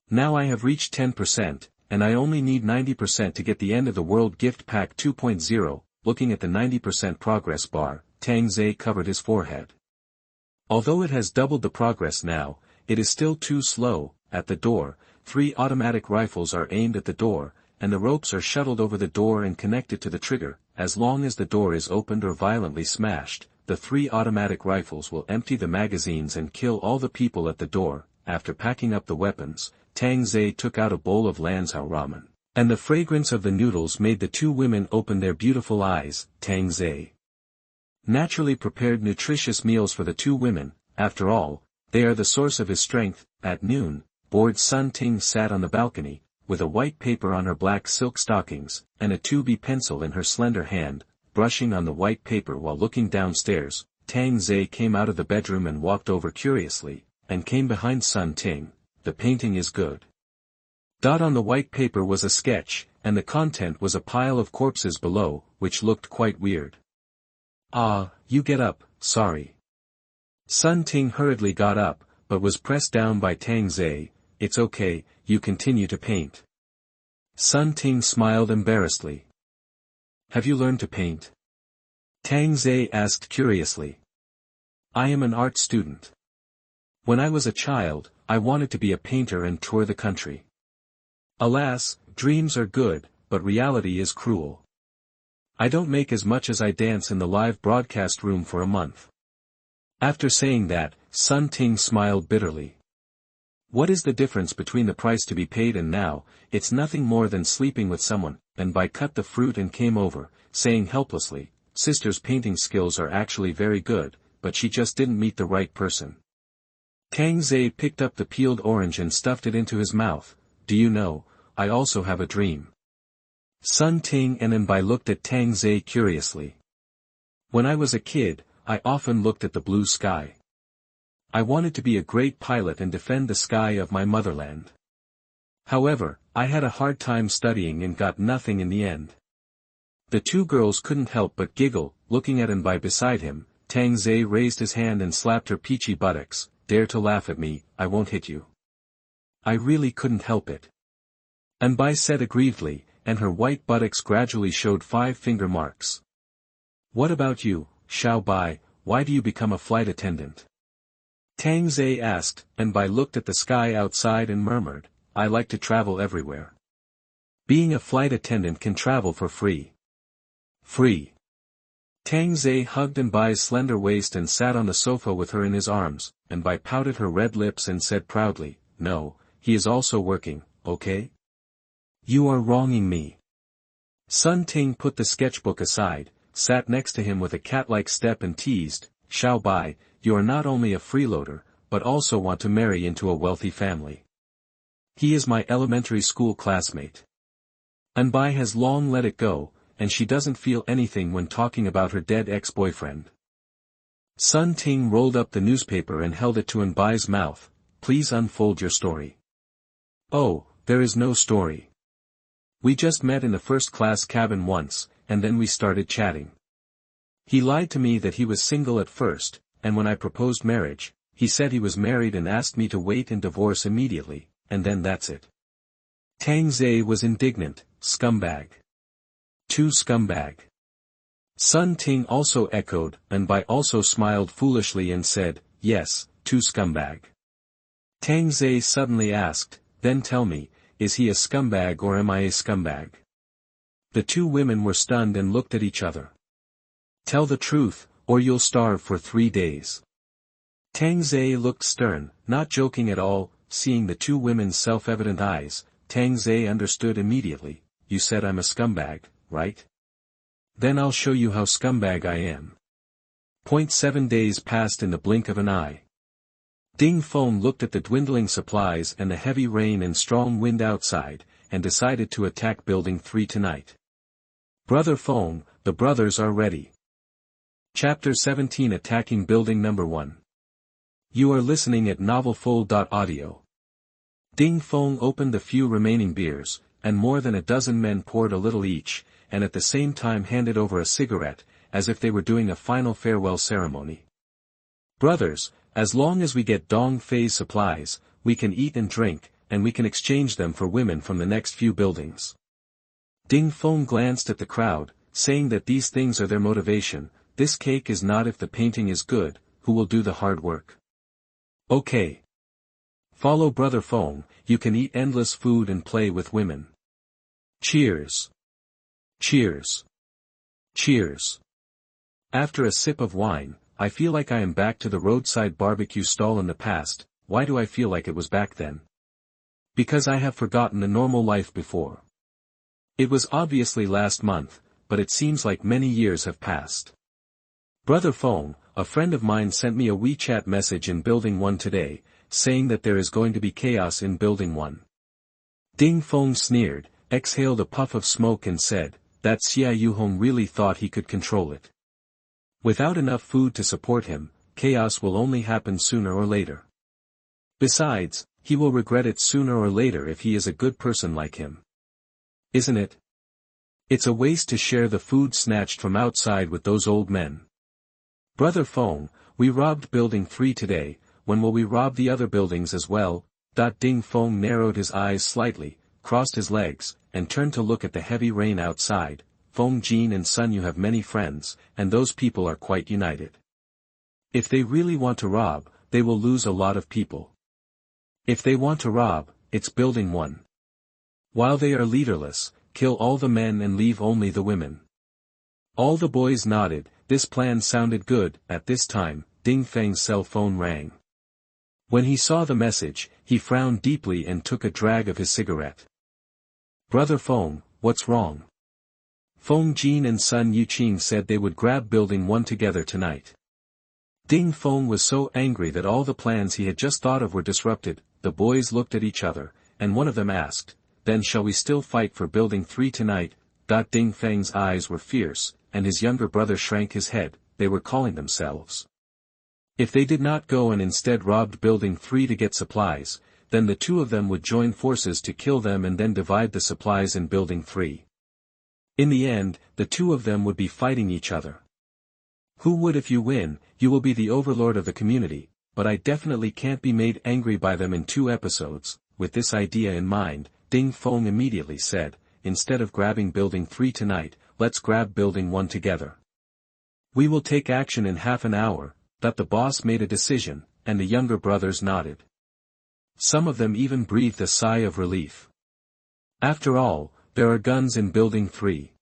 now I have reached 10%, and I only need 90% to get the end of the world gift pack 2.0. Looking at the 90% progress bar, Tang Zhe covered his forehead. Although it has doubled the progress now, it is still too slow. At the door, 3 automatic rifles are aimed at the door, and the ropes are shuttled over the door and connected to the trigger. As long as the door is opened or violently smashed, the 3 automatic rifles will empty the magazines and kill all the people at the door. After packing up the weapons, Tang Zhe took out a bowl of Lanzhou ramen, and the fragrance of the noodles made the 2 women open their beautiful eyes. Tang Zhe naturally prepared nutritious meals for the 2 women. After all, they are the source of his strength. At noon, bored Sun Ting sat on the balcony, with a white paper on her black silk stockings, and a 2B pencil in her slender hand, brushing on the white paper while looking downstairs. Tang Zhe came out of the bedroom and walked over curiously, and came behind Sun Ting. The painting is good. On the white paper was a sketch, and the content was a pile of corpses below, which looked quite weird. You get up, sorry. Sun Ting hurriedly got up, but was pressed down by Tang Zhe. It's okay, you continue to paint. Sun Ting smiled embarrassedly. Have you learned to paint? Tang Zhe asked curiously. I am an art student. When I was a child, I wanted to be a painter and tour the country. Alas, dreams are good, but reality is cruel. I don't make as much as I dance in the live broadcast room for a month. After saying that, Sun Ting smiled bitterly. What is the difference between the price to be paid and now? It's nothing more than sleeping with someone. And Bai cut the fruit and came over, saying helplessly, Sister's painting skills are actually very good, but she just didn't meet the right person. Tang Zhe picked up the peeled orange and stuffed it into his mouth. Do you know, I also have a dream. Sun Ting and Bai looked at Tang Zhe curiously. When I was a kid, I often looked at the blue sky. I wanted to be a great pilot and defend the sky of my motherland. However, I had a hard time studying and got nothing in the end. The 2 girls couldn't help but giggle, looking at Bai beside him. Tang Zhe raised his hand and slapped her peachy buttocks. Dare to laugh at me, I won't hit you. I really couldn't help it. Bai said aggrievedly, and her white buttocks gradually showed 5 finger marks. What about you, Xiao Bai, why do you become a flight attendant? Tang Zhe asked, and Bai looked at the sky outside and murmured, I like to travel everywhere. Being a flight attendant can travel for free. Free. Tang Zhe hugged Bai's slender waist and sat on the sofa with her in his arms, and Bai pouted her red lips and said proudly, no, he is also working, okay? You are wronging me. Sun Ting put the sketchbook aside, sat next to him with a cat-like step and teased, Xiao Bai, you are not only a freeloader, but also want to marry into a wealthy family. He is my elementary school classmate. Anbai has long let it go, and she doesn't feel anything when talking about her dead ex-boyfriend. Sun Ting rolled up the newspaper and held it to Anbai's mouth. Please unfold your story. Oh, there is no story. We just met in the first-class cabin once, and then we started chatting. He lied to me that he was single at first, and when I proposed marriage, he said he was married and asked me to wait and divorce immediately, and then that's it. Tang Zhe was indignant. Scumbag. Too scumbag. Sun Ting also echoed, and Bai also smiled foolishly and said, yes, too scumbag. Tang Zhe suddenly asked, then tell me, is he a scumbag or am I a scumbag? The two women were stunned and looked at each other. Tell the truth, or you'll starve for 3 days. Tang Zhe looked stern, not joking at all. Seeing the two women's self-evident eyes, Tang Zhe understood immediately. You said I'm a scumbag, right? Then I'll show you how scumbag I am. 7 days passed in the blink of an eye. Ding Feng looked at the dwindling supplies and the heavy rain and strong wind outside, and decided to attack Building 3 tonight. Brother Feng, the brothers are ready. Chapter 17 Attacking Building Number 1. You are listening at novelfull.audio. Ding Feng opened the few remaining beers, and more than a dozen men poured a little each, and at the same time handed over a cigarette, as if they were doing a final farewell ceremony. Brothers, as long as we get Dong Fei's supplies, we can eat and drink, and we can exchange them for women from the next few buildings. Ding Feng glanced at the crowd, saying that these things are their motivation. This cake is not if the painting is good, who will do the hard work. Okay. Follow Brother Feng, you can eat endless food and play with women. Cheers. Cheers. Cheers. After a sip of wine, I feel like I am back to the roadside barbecue stall in the past. Why do I feel like it was back then? Because I have forgotten the normal life before. It was obviously last month, but it seems like many years have passed. Brother Feng, a friend of mine sent me a WeChat message in Building 1 today, saying that there is going to be chaos in Building 1. Ding Feng sneered, exhaled a puff of smoke and said, that Xia Yuhong really thought he could control it. Without enough food to support him, chaos will only happen sooner or later. Besides, he will regret it sooner or later if he is a good person like him. Isn't it? It's a waste to share the food snatched from outside with those old men. Brother Feng, we robbed Building 3 today, when will we rob the other buildings as well? Ding Feng narrowed his eyes slightly, crossed his legs, and turned to look at the heavy rain outside. Feng Jin and Sun, you have many friends, and those people are quite united. If they really want to rob, they will lose a lot of people. If they want to rob, it's Building 1. While they are leaderless, kill all the men and leave only the women. All the boys nodded. This plan sounded good. At this time, Ding Feng's cell phone rang. When he saw the message, he frowned deeply and took a drag of his cigarette. Brother Feng, what's wrong? Feng Jin and Sun Yuqing said they would grab Building 1 together tonight. Ding Feng was so angry that all the plans he had just thought of were disrupted. The boys looked at each other, and one of them asked, then shall we still fight for Building 3 tonight? Ding Feng's eyes were fierce, and his younger brother shrank his head. They were calling themselves. If they did not go and instead robbed Building 3 to get supplies, then the two of them would join forces to kill them and then divide the supplies in Building 3. In the end, the two of them would be fighting each other. Who would? If you win, you will be the overlord of the community, but I definitely can't be made angry by them in 2 episodes. With this idea in mind, Ding Feng immediately said, instead of grabbing Building 3 tonight, let's grab Building 1 together. We will take action in half an hour. The boss made a decision, and the younger brothers nodded. Some of them even breathed a sigh of relief. After all, there are guns in Building 3.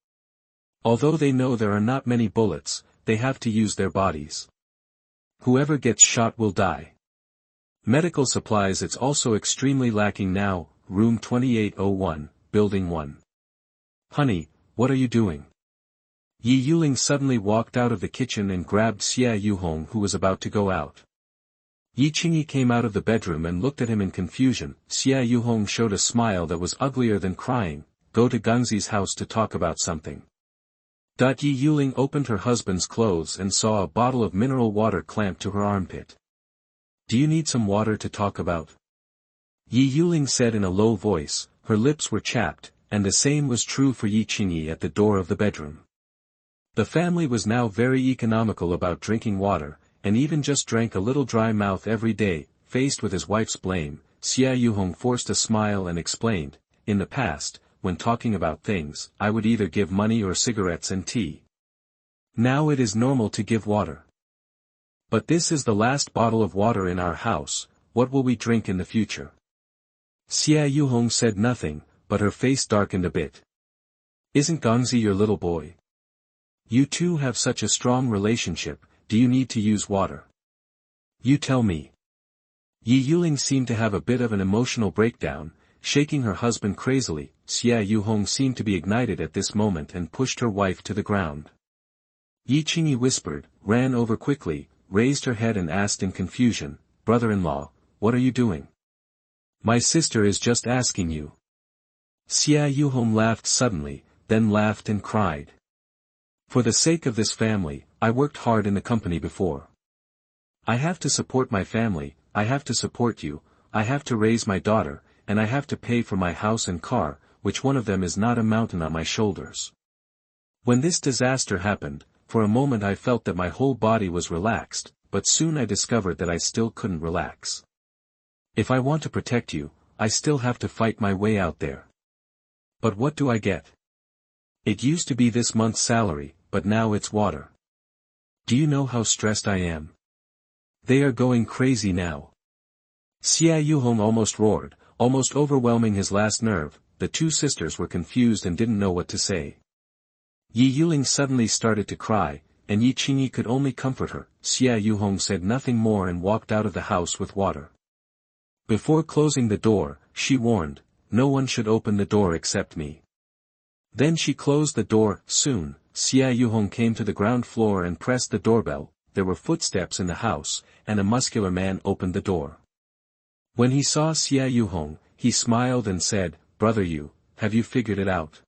Although they know there are not many bullets, they have to use their bodies. Whoever gets shot will die. Medical supplies, it's also extremely lacking now. Room 2801, Building 1. Honey, what are you doing? Yi Yuling suddenly walked out of the kitchen and grabbed Xia Yuhong, who was about to go out. Yi Qingyi came out of the bedroom and looked at him in confusion. Xia Yuhong showed a smile that was uglier than crying. Go to Gengzi's house to talk about something. Yi Yuling opened her husband's clothes and saw a bottle of mineral water clamped to her armpit. Do you need some water to talk about? Yi Yuling said in a low voice. Her lips were chapped, and the same was true for Yi Qingyi at the door of the bedroom. The family was now very economical about drinking water, and even just drank a little dry mouth every day. Faced with his wife's blame, Xia Yuhong forced a smile and explained, in the past, when talking about things, I would either give money or cigarettes and tea. Now it is normal to give water. But this is the last bottle of water in our house. What will we drink in the future? Xia Yuhong said nothing, but her face darkened a bit. Isn't Gengzi your little boy? You two have such a strong relationship. Do you need to use water? You tell me. Yi Yuling seemed to have a bit of an emotional breakdown, shaking her husband crazily. Xia Yuhong seemed to be ignited at this moment and pushed her wife to the ground. Yi Qingyi whispered, ran over quickly, raised her head and asked in confusion, Brother-in-law, what are you doing? My sister is just asking you. Xia Yuhong laughed suddenly, then laughed and cried. For the sake of this family, I worked hard in the company before. I have to support my family, I have to support you, I have to raise my daughter, and I have to pay for my house and car, which one of them is not a mountain on my shoulders. When this disaster happened, for a moment I felt that my whole body was relaxed, but soon I discovered that I still couldn't relax. If I want to protect you, I still have to fight my way out there. But what do I get? It used to be this month's salary, but now it's water. Do you know how stressed I am? They are going crazy now. Xia Yuhong almost roared, almost overwhelming his last nerve. The two sisters were confused and didn't know what to say. Yi Yuling suddenly started to cry, and Yi Qingyi could only comfort her. Xia Yuhong said nothing more and walked out of the house with water. Before closing the door, she warned, no one should open the door except me. Then she closed the door. Soon, Xia Yuhong came to the ground floor and pressed the doorbell. There were footsteps in the house, and a muscular man opened the door. When he saw Xia Yuhong, he smiled and said, Brother Yu, have you figured it out?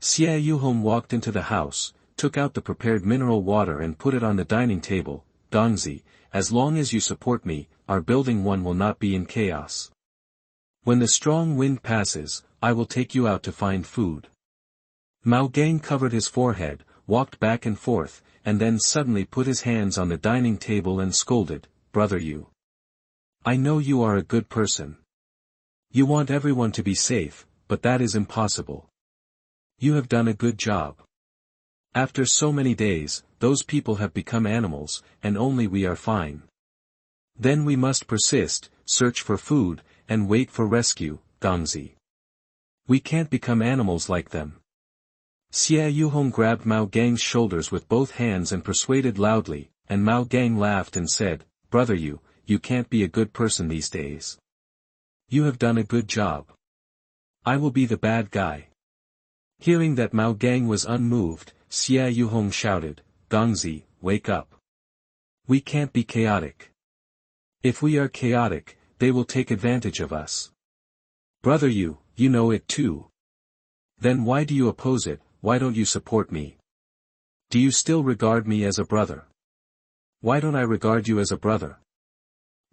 Xia Yuhong walked into the house, took out the prepared mineral water and put it on the dining table. Gengzi, as long as you support me, our building one will not be in chaos. When the strong wind passes, I will take you out to find food. Mao Gang covered his forehead, walked back and forth, and then suddenly put his hands on the dining table and scolded, Brother Yu. I know you are a good person. You want everyone to be safe, but that is impossible. You have done a good job. After so many days, those people have become animals, and only we are fine. Then we must persist, search for food, and wait for rescue, Gengzi. We can't become animals like them. Xia Yuhong grabbed Mao Gang's shoulders with both hands and persuaded loudly, and Mao Gang laughed and said, Brother Yu, you can't be a good person these days. You have done a good job. I will be the bad guy. Hearing that Mao Gang was unmoved, Xia Yuhong shouted, Gengzi, wake up. We can't be chaotic. If we are chaotic, they will take advantage of us. Brother Yu, you know it too. Then why do you oppose it? Why don't you support me? Do you still regard me as a brother? Why don't I regard you as a brother?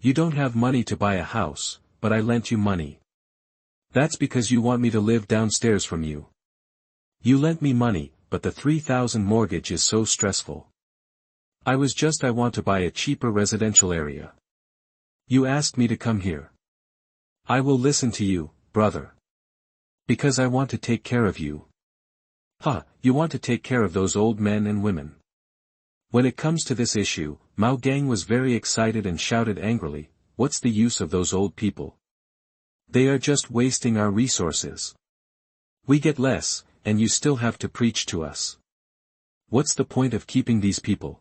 You don't have money to buy a house, but I lent you money. That's because you want me to live downstairs from you. You lent me money, but the 3,000 mortgage is so stressful. I want to buy a cheaper residential area. You asked me to come here. I will listen to you, brother. Because I want to take care of you. You want to take care of those old men and women. When it comes to this issue, Mao Gang was very excited and shouted angrily, what's the use of those old people? They are just wasting our resources. We get less, and you still have to preach to us. What's the point of keeping these people?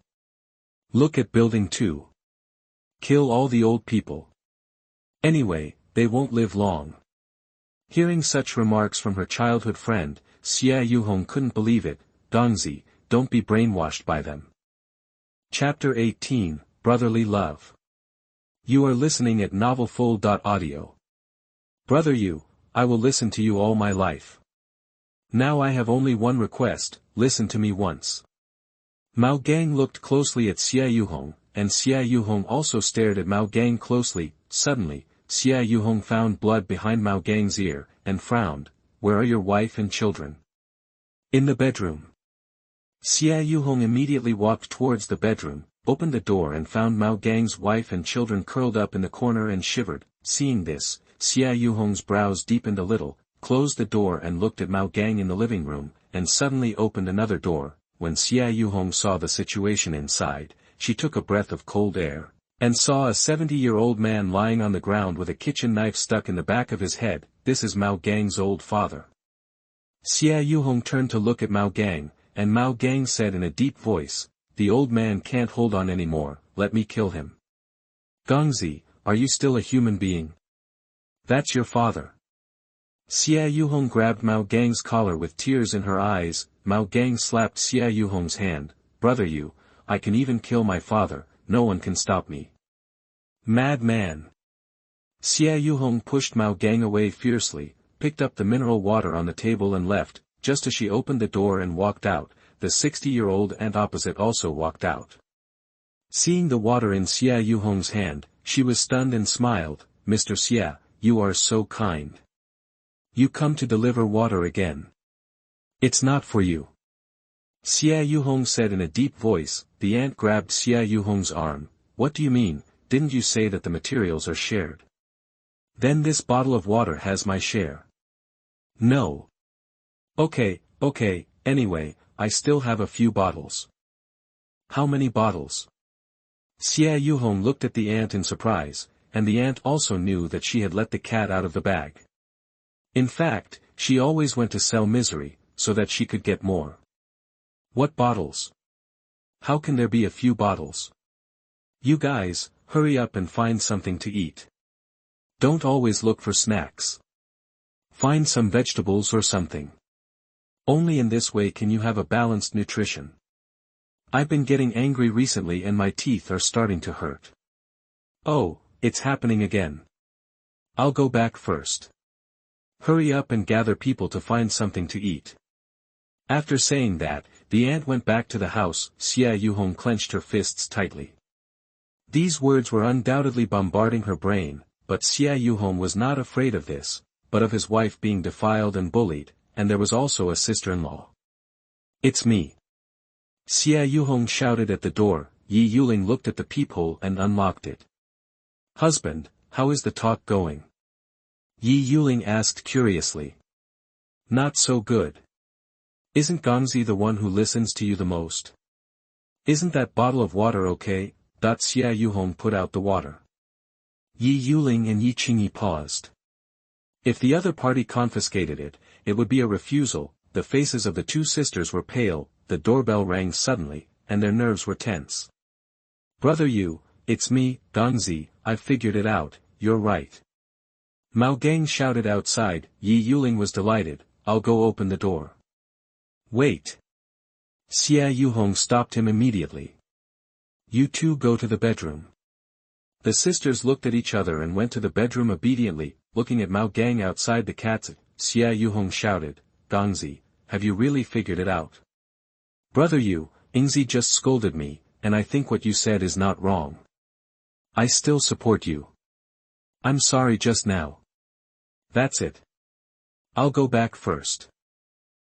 Look at building 2. Kill all the old people. Anyway, they won't live long. Hearing such remarks from her childhood friend, Xia Yuhong couldn't believe it. Gengzi, don't be brainwashed by them. Chapter 18, Brotherly Love. You are listening at novelfull.audio. Brother you, I will listen to you all my life. Now I have only one request, listen to me once. Mao Gang looked closely at Xia Yuhong, and Xia Yuhong also stared at Mao Gang closely. Suddenly, Xia Yuhong found blood behind Mao Gang's ear, and frowned. Where are your wife and children? In the bedroom. Xia Yuhong immediately walked towards the bedroom, opened the door and found Mao Gang's wife and children curled up in the corner and shivered. Seeing this, Xia Yuhong's brows deepened a little, closed the door and looked at Mao Gang in the living room, and suddenly opened another door. When Xia Yuhong saw the situation inside, she took a breath of cold air, and saw a 70-year-old man lying on the ground with a kitchen knife stuck in the back of his head. This is Mao Gang's old father. Xia Yuhong turned to look at Mao Gang, and Mao Gang said in a deep voice, "The old man can't hold on anymore, let me kill him." "Gongzi, are you still a human being? That's your father." Xia Yuhong grabbed Mao Gang's collar with tears in her eyes. Mao Gang slapped Xia Yuhong's hand. "Brother you, I can even kill my father, no one can stop me." "Mad man." Xia Yuhong pushed Mao Gang away fiercely, picked up the mineral water on the table and left. Just as she opened the door and walked out, the 60-year-old aunt opposite also walked out. Seeing the water in Xia Yuhong's hand, she was stunned and smiled. "Mr. Xia, you are so kind. You come to deliver water again. It's not for you." Xia Yuhong said in a deep voice. The aunt grabbed Xia Yuhong's arm. "What do you mean? Didn't you say that the materials are shared? Then this bottle of water has my share." "No." Okay, anyway, I still have a few bottles." "How many bottles?" Xia Yuhong looked at the aunt in surprise, and the aunt also knew that she had let the cat out of the bag. In fact, she always went to sell misery, so that she could get more. "What bottles? How can there be a few bottles? You guys, hurry up and find something to eat. Don't always look for snacks. Find some vegetables or something. Only in this way can you have a balanced nutrition. I've been getting angry recently and my teeth are starting to hurt. Oh, it's happening again. I'll go back first. Hurry up and gather people to find something to eat." After saying that, the aunt went back to the house. Xia Yuhong clenched her fists tightly. These words were undoubtedly bombarding her brain, but Xia Yuhong was not afraid of this, but of his wife being defiled and bullied, and there was also a sister-in-law. "It's me." Xia Yuhong shouted at the door. Yi Yuling looked at the peephole and unlocked it. "Husband, how is the talk going?" Yi Yuling asked curiously. "Not so good. Isn't Gongzi the one who listens to you the most? Isn't that bottle of water okay?" Xia Yuhong put out the water. Yi Yuling and Yi Qingyi paused. If the other party confiscated it, it would be a refusal. The faces of the two sisters were pale. The doorbell rang suddenly, and their nerves were tense. "Brother you, it's me, Gongzi, I've figured it out, you're right." Mao Gang shouted outside. Yi Yuling was delighted. "I'll go open the door." "Wait." Xia Yuhong stopped him immediately. "You two go to the bedroom." The sisters looked at each other and went to the bedroom obediently, looking at Mao Gang outside the cat's. Xia Yuhong shouted, "Gongzi, have you really figured it out?" "Brother you, Ingzi just scolded me, and I think what you said is not wrong. I still support you. I'm sorry just now. That's it. I'll go back first.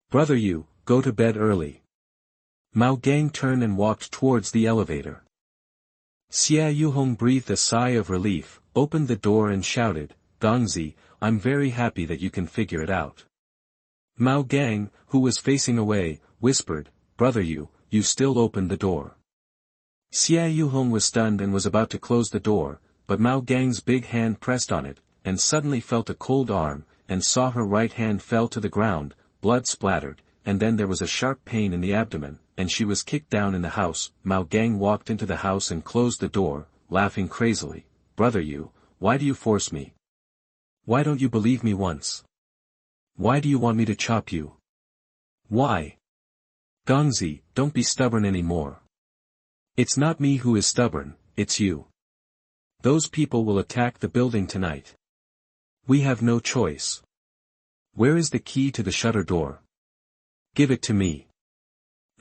Brother you, go to bed early." Mao Gang turned and walked towards the elevator. Xia Yuhong breathed a sigh of relief, opened the door and shouted, "Gongzi, I'm very happy that you can figure it out." Mao Gang, who was facing away, whispered, "Brother you still opened the door." Xia Yuhong was stunned and was about to close the door, but Mao Gang's big hand pressed on it, and suddenly felt a cold arm, and saw her right hand fell to the ground, blood splattered, and then there was a sharp pain in the abdomen, and she was kicked down in the house. Mao Gang walked into the house and closed the door, laughing crazily. "Brother you, why do you force me? Why don't you believe me once? Why do you want me to chop you? Why? Gongzi, don't be stubborn anymore. It's not me who is stubborn, it's you." Those people will attack the building tonight. We have no choice. Where is the key to the shutter door? Give it to me.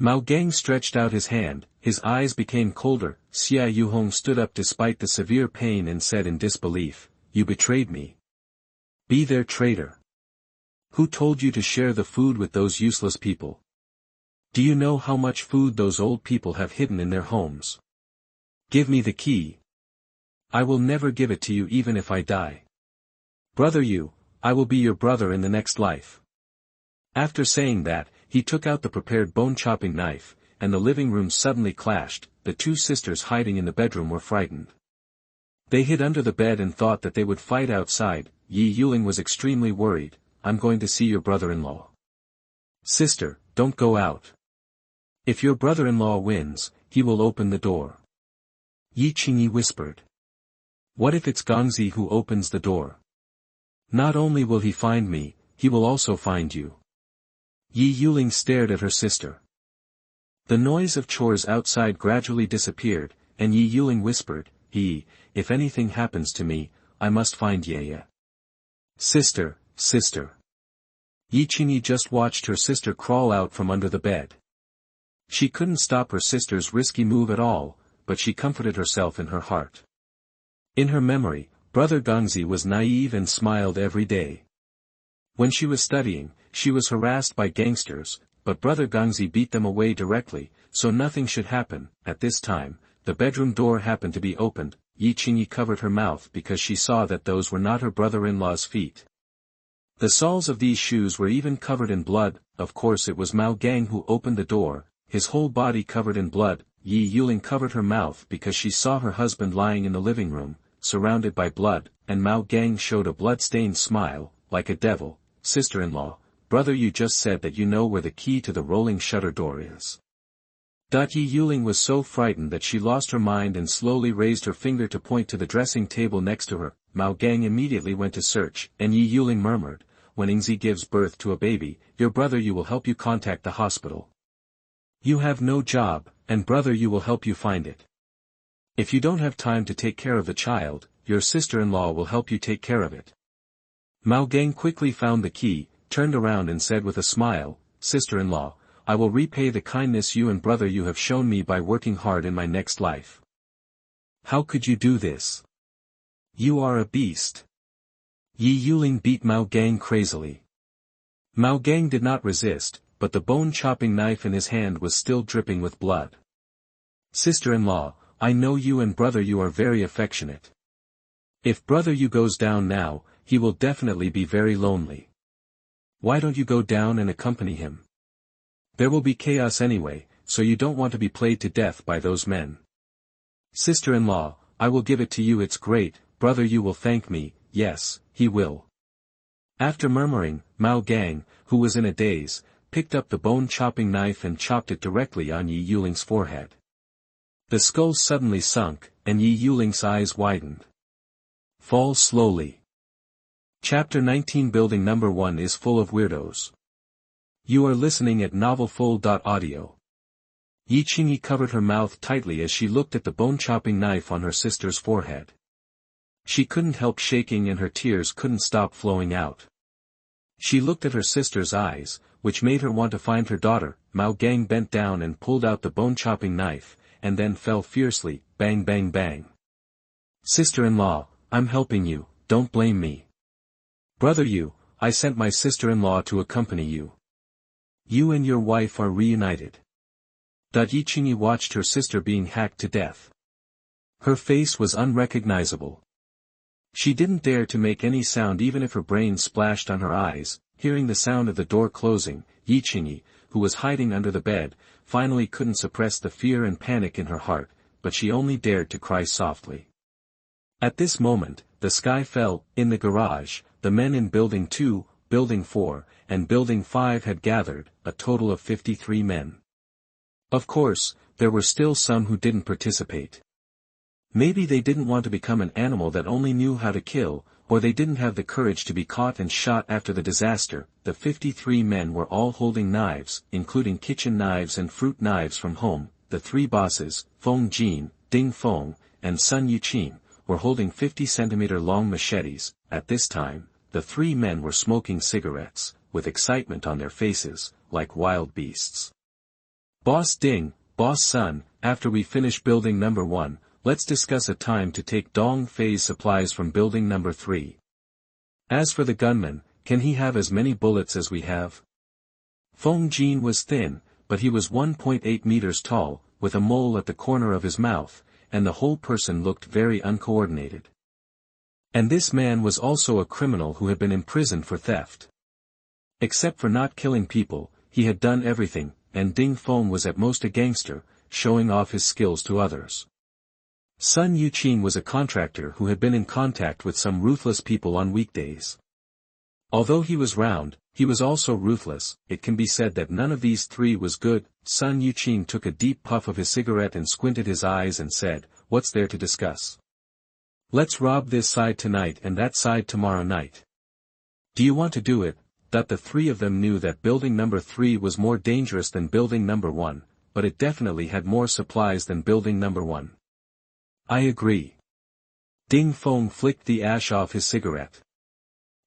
Mao Gang stretched out his hand, his eyes became colder. Xia Yuhong stood up despite the severe pain and said in disbelief, "You betrayed me. Be their traitor. Who told you to share the food with those useless people? Do you know how much food those old people have hidden in their homes? Give me the key. I will never give it to you even if I die. Brother you, I will be your brother in the next life." After saying that, he took out the prepared bone-chopping knife, and the living room suddenly clashed. The two sisters hiding in the bedroom were frightened. They hid under the bed and thought that they would fight outside. Yi Yuling was extremely worried. "I'm going to see your brother-in-law." "Sister, don't go out. If your brother-in-law wins, he will open the door." Yi Qingyi whispered. "What if it's Gongzi who opens the door? Not only will he find me, he will also find you." Yi Yuling stared at her sister. The noise of chores outside gradually disappeared, and Yi Yuling whispered, If anything happens to me, I must find Yeye." "Sister, sister." Yi Qingyi just watched her sister crawl out from under the bed. She couldn't stop her sister's risky move at all, but she comforted herself in her heart. In her memory, Brother Gongzi was naive and smiled every day. When she was studying, she was harassed by gangsters, but Brother Gongzi beat them away directly, so nothing should happen. At this time, the bedroom door happened to be opened. Yi Qingyi covered her mouth because she saw that those were not her brother-in-law's feet. The soles of these shoes were even covered in blood. Of course it was Mao Gang who opened the door, his whole body covered in blood. Yi Yuling covered her mouth because she saw her husband lying in the living room, surrounded by blood, and Mao Gang showed a blood-stained smile, like a devil. "Sister-in-law, brother you just said that you know where the key to the rolling shutter door is." Yi Yuling was so frightened that she lost her mind and slowly raised her finger to point to the dressing table next to her. Mao Gang immediately went to search, and Yi Yuling murmured, "When Ingzi gives birth to a baby, your brother you will help you contact the hospital. You have no job, and brother you will help you find it. If you don't have time to take care of the child, your sister-in-law will help you take care of it." Mao Gang quickly found the key, turned around and said with a smile, "Sister-in-law, I will repay the kindness you and brother you have shown me by working hard in my next life." "How could you do this? You are a beast." Yi Yuling beat Mao Gang crazily. Mao Gang did not resist, but the bone-chopping knife in his hand was still dripping with blood. "Sister-in-law, I know you and brother you are very affectionate. If brother you goes down now, he will definitely be very lonely. Why don't you go down and accompany him? There will be chaos anyway, so you don't want to be played to death by those men." "Sister-in-law, I will give it to you. It's great, brother you will thank me." "Yes, he will." After murmuring, Mao Gang, who was in a daze, picked up the bone-chopping knife and chopped it directly on Yi Yuling's forehead. The skull suddenly sunk, and Yi Yuling's eyes widened. Fall slowly. Chapter 19 Building Number 1 is full of weirdos. You are listening at novelfull.audio. Yi Qingyi covered her mouth tightly as she looked at the bone-chopping knife on her sister's forehead. She couldn't help shaking and her tears couldn't stop flowing out. She looked at her sister's eyes, which made her want to find her daughter. Mao Gang bent down and pulled out the bone-chopping knife, and then fell fiercely, bang bang bang. "Sister-in-law, I'm helping you, don't blame me. Brother you, I sent my sister-in-law to accompany you. You and your wife are reunited." Yi Qingyi watched her sister being hacked to death. Her face was unrecognizable. She didn't dare to make any sound even if her brain splashed on her eyes. Hearing the sound of the door closing, Yi Qingyi, who was hiding under the bed, finally couldn't suppress the fear and panic in her heart, but she only dared to cry softly. At this moment, the sky fell. In the garage, the men in Building 2, Building 4, and Building 5 had gathered, a total of 53 men. Of course, there were still some who didn't participate. Maybe they didn't want to become an animal that only knew how to kill, or they didn't have the courage to be caught and shot after the disaster. The 53 men were all holding knives, including kitchen knives and fruit knives from home. The three bosses, Feng Jin, Ding Feng, and Sun Yuqin, were holding 50-centimeter-long machetes. At this time, the three men were smoking cigarettes, with excitement on their faces, like wild beasts. "Boss Ding, Boss Sun, after we finish building number 1, let's discuss a time to take Dong Fei's supplies from building number 3. As for the gunman, can he have as many bullets as we have?" Feng Jin was thin, but he was 1.8 meters tall, with a mole at the corner of his mouth, and the whole person looked very uncoordinated. And this man was also a criminal who had been imprisoned for theft. Except for not killing people, he had done everything, and Ding Feng was at most a gangster, showing off his skills to others. Sun Yuqing was a contractor who had been in contact with some ruthless people on weekdays. Although he was round, he was also ruthless. It can be said that none of these three was good. Sun Yuqing took a deep puff of his cigarette and squinted his eyes and said, "What's there to discuss? Let's rob this side tonight and that side tomorrow night. Do you want to do it?" That the three of them knew that building number 3 was more dangerous than building number 1, but it definitely had more supplies than building number 1. "I agree." Ding Feng flicked the ash off his cigarette.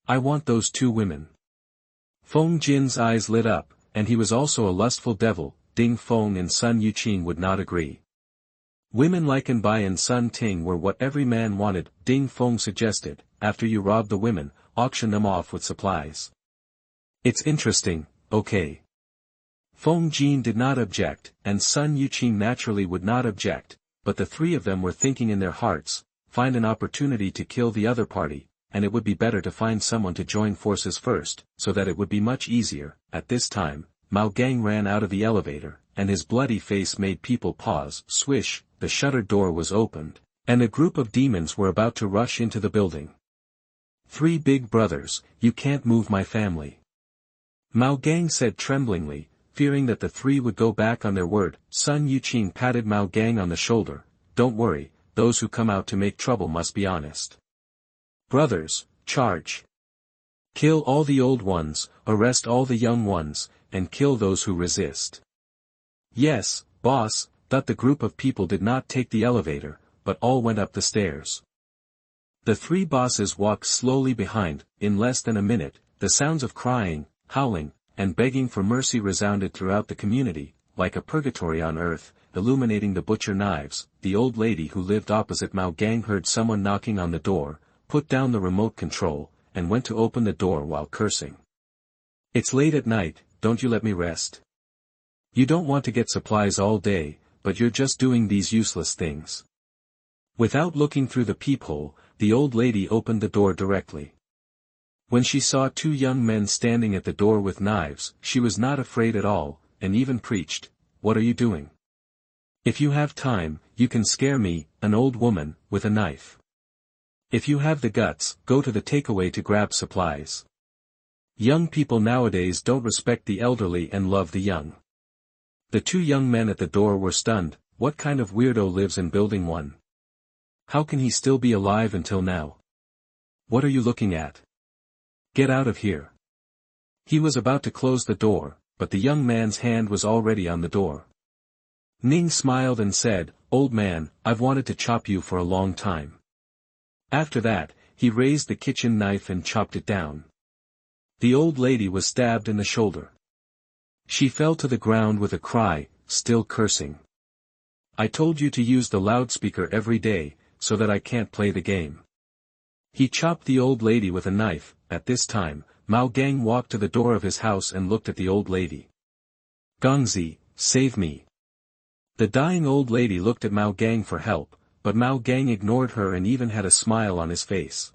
"I want those two women." Feng Jin's eyes lit up, and he was also a lustful devil. Ding Feng and Sun Yuqing would not agree. Women like Anbai and Sun Ting were what every man wanted. Ding Feng suggested, "After you rob the women, auction them off with supplies." "It's interesting, okay." Feng Jin did not object, and Sun Yuqing naturally would not object, but the three of them were thinking in their hearts, find an opportunity to kill the other party, and it would be better to find someone to join forces first, so that it would be much easier. At this time, Mao Gang ran out of the elevator, and his bloody face made people pause. Swish, the shutter door was opened, and a group of demons were about to rush into the building. "Three big brothers, you can't move my family," Mao Gang said tremblingly, fearing that the three would go back on their word. Sun Yuqing patted Mao Gang on the shoulder. "Don't worry, those who come out to make trouble must be honest. Brothers, charge. Kill all the old ones, arrest all the young ones, and kill those who resist." "Yes, boss." That the group of people did not take the elevator, but all went up the stairs. The three bosses walked slowly behind. In less than a minute, the sounds of crying, howling, and begging for mercy resounded throughout the community, like a purgatory on earth, illuminating the butcher knives. The old lady who lived opposite Mao Gang heard someone knocking on the door, put down the remote control, and went to open the door while cursing. "It's late at night, don't you let me rest? You don't want to get supplies all day, but you're just doing these useless things." Without looking through the peephole, the old lady opened the door directly. When she saw two young men standing at the door with knives, she was not afraid at all, and even preached, "What are you doing? If you have time, you can scare me, an old woman, with a knife. If you have the guts, go to the takeaway to grab supplies. Young people nowadays don't respect the elderly and love the young." The two young men at the door were stunned. What kind of weirdo lives in building 1? How can he still be alive until now? What are you looking at? Get out of here. He was about to close the door, but the young man's hand was already on the door. Ning smiled and said, "Old man, I've wanted to chop you for a long time." After that, he raised the kitchen knife and chopped it down. The old lady was stabbed in the shoulder. She fell to the ground with a cry, still cursing. "I told you to use the loudspeaker every day, so that I can't play the game." He chopped the old lady with a knife. At this time, Mao Gang walked to the door of his house and looked at the old lady. "Gongzi, save me." The dying old lady looked at Mao Gang for help, but Mao Gang ignored her and even had a smile on his face.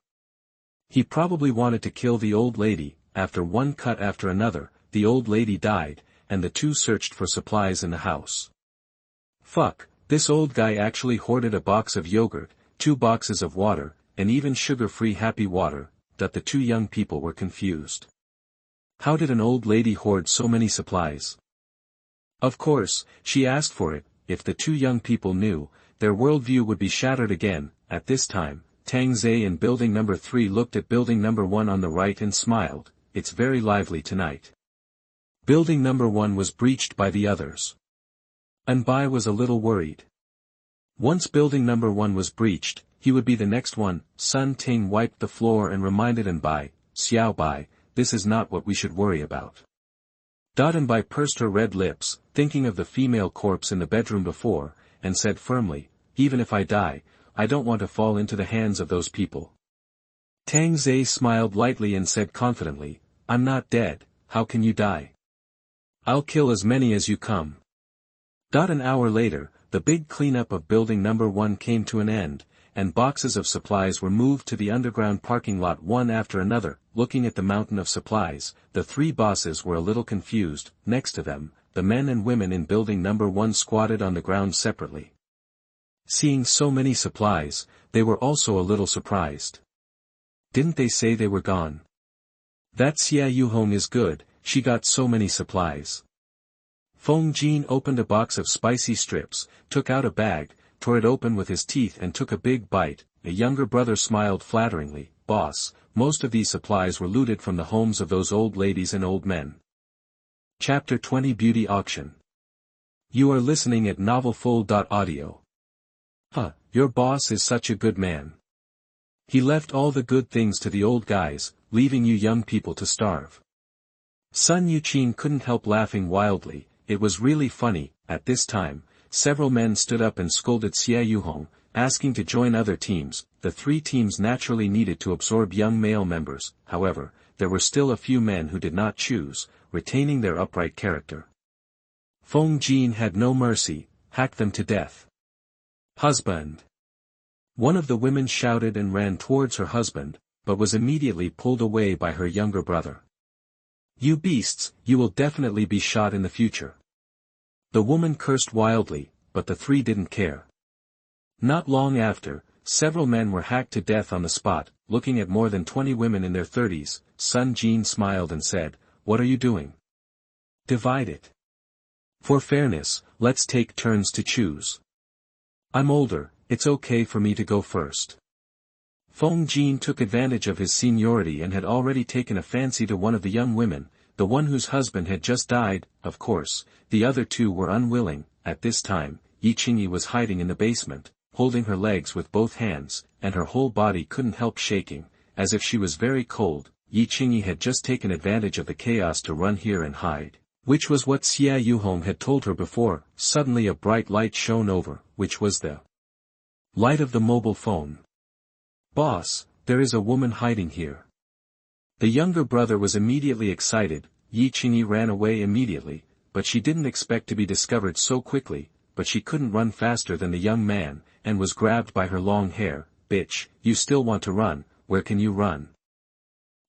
He probably wanted to kill the old lady. After one cut after another, the old lady died, and the two searched for supplies in the house. Fuck, this old guy actually hoarded a box of yogurt, 2 boxes of water, and even sugar-free happy water. That the two young people were confused. How did an old lady hoard so many supplies? Of course, she asked for it. If the two young people knew, their worldview would be shattered again. At this time, Tang Zhe in building number 3 looked at building number 1 on the right and smiled. "It's very lively tonight." Building number 1 was breached by the others. Anbai was a little worried. Once building number 1 was breached, he would be the next one. Sun Ting wiped the floor and reminded Anbai, Xiao Bai, this is not what we should worry about. Anbai pursed her red lips, thinking of the female corpse in the bedroom before, and said firmly, even if I die, I don't want to fall into the hands of those people. Tang Zhe smiled lightly and said confidently, I'm not dead, how can you die? I'll kill as many as you come. An hour later, the big cleanup of building number 1 came to an end, and boxes of supplies were moved to the underground parking lot one after another. Looking at the mountain of supplies, the 3 bosses were a little confused. Next to them, the men and women in building number 1 squatted on the ground separately. Seeing so many supplies, they were also a little surprised. Didn't they say they were gone? That Xia Yuhong is good, she got so many supplies. Feng Jin opened a box of spicy strips, took out a bag, tore it open with his teeth and took a big bite. A younger brother smiled flatteringly, boss, most of these supplies were looted from the homes of those old ladies and old men. Chapter 20 Beauty Auction. You are listening at novelfull.audio. Your boss is such a good man. He left all the good things to the old guys, leaving you young people to starve. Sun Yuqing couldn't help laughing wildly. It was really funny. At this time, several men stood up and scolded Xia Yuhong, asking to join other teams. The 3 teams naturally needed to absorb young male members. However, there were still a few men who did not choose, retaining their upright character. Feng Jin had no mercy, hacked them to death. Husband. One of the women shouted and ran towards her husband, but was immediately pulled away by her younger brother. You beasts, you will definitely be shot in the future. The woman cursed wildly, but the 3 didn't care. Not long after, several men were hacked to death on the spot. Looking at more than 20 women in their 30s, Sun Jin smiled and said, what are you doing? Divide it. For fairness, let's take turns to choose. I'm older, it's okay for me to go first. Feng Jin took advantage of his seniority and had already taken a fancy to one of the young women, the one whose husband had just died. Of course, the other 2 were unwilling. At this time, Yi Qingyi was hiding in the basement, holding her legs with both hands, and her whole body couldn't help shaking, as if she was very cold. Yi Qingyi had just taken advantage of the chaos to run here and hide, which was what Xia Yuhong had told her before. Suddenly a bright light shone over, which was the light of the mobile phone. Boss, there is a woman hiding here. The younger brother was immediately excited. Yi Qingyi ran away immediately, but she didn't expect to be discovered so quickly. But she couldn't run faster than the young man, and was grabbed by her long hair. Bitch, you still want to run, where can you run?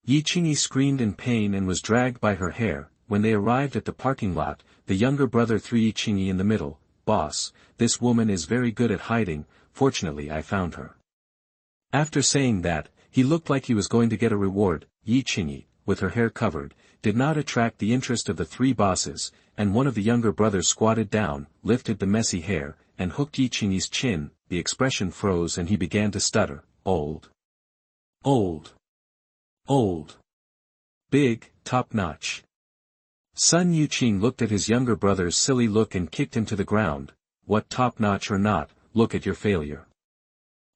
Yi Qingyi screamed in pain and was dragged by her hair. When they arrived at the parking lot, the younger brother threw Yi Qingyi in the middle. Boss, this woman is very good at hiding, fortunately I found her. After saying that, he looked like he was going to get a reward. Yi Qingyi, with her hair covered, did not attract the interest of the 3 bosses, and one of the younger brothers squatted down, lifted the messy hair, and hooked Yi Qingyi's chin. The expression froze and he began to stutter. Old. Old. Old. Big, top-notch. Sun Yuqing looked at his younger brother's silly look and kicked him to the ground. What top-notch or not, look at your failure.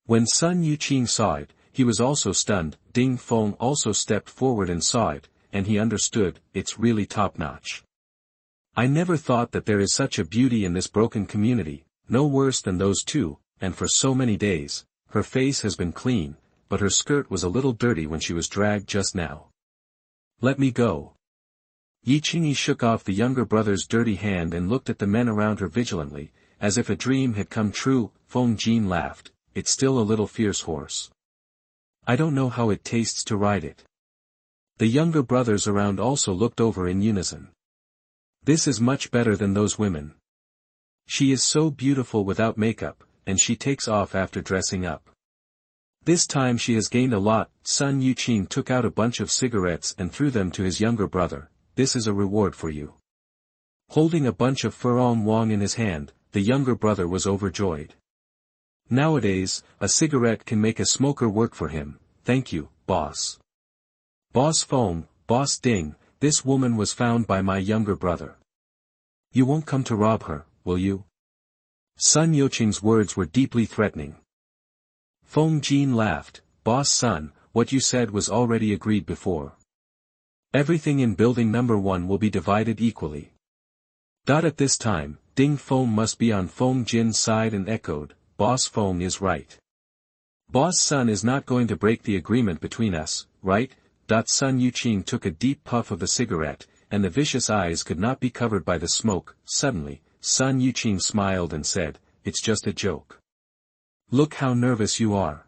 When Sun Yuqing saw it, he was also stunned. Ding Feng also stepped forward and saw it, and he understood, it's really top-notch. I never thought that there is such a beauty in this broken community, no worse than those 2, and for so many days. Her face has been clean, but her skirt was a little dirty when she was dragged just now. Let me go. Yi Qingyi shook off the younger brother's dirty hand and looked at the men around her vigilantly, as if a dream had come true. Feng Jin laughed, it's still a little fierce horse. I don't know how it tastes to ride it. The younger brothers around also looked over in unison. This is much better than those women. She is so beautiful without makeup, and she takes off after dressing up. This time she has gained a lot. Sun Yuqing took out a bunch of cigarettes and threw them to his younger brother. This is a reward for you. Holding a bunch of Furong Wang in his hand, the younger brother was overjoyed. Nowadays, a cigarette can make a smoker work for him. Thank you, boss. Boss Feng, Boss Ding, this woman was found by my younger brother. You won't come to rob her, will you? Sun Yuqing's words were deeply threatening. Feng Jin laughed. Boss son, what you said was already agreed before. Everything in building number 1 will be divided equally. At this time, Ding Feng must be on Feng Jin's side and echoed, Boss Feng is right. Boss son is not going to break the agreement between us, right? Sun Yuqing took a deep puff of the cigarette, and the vicious eyes could not be covered by the smoke. Suddenly, Sun Yuqing smiled and said, it's just a joke. Look how nervous you are.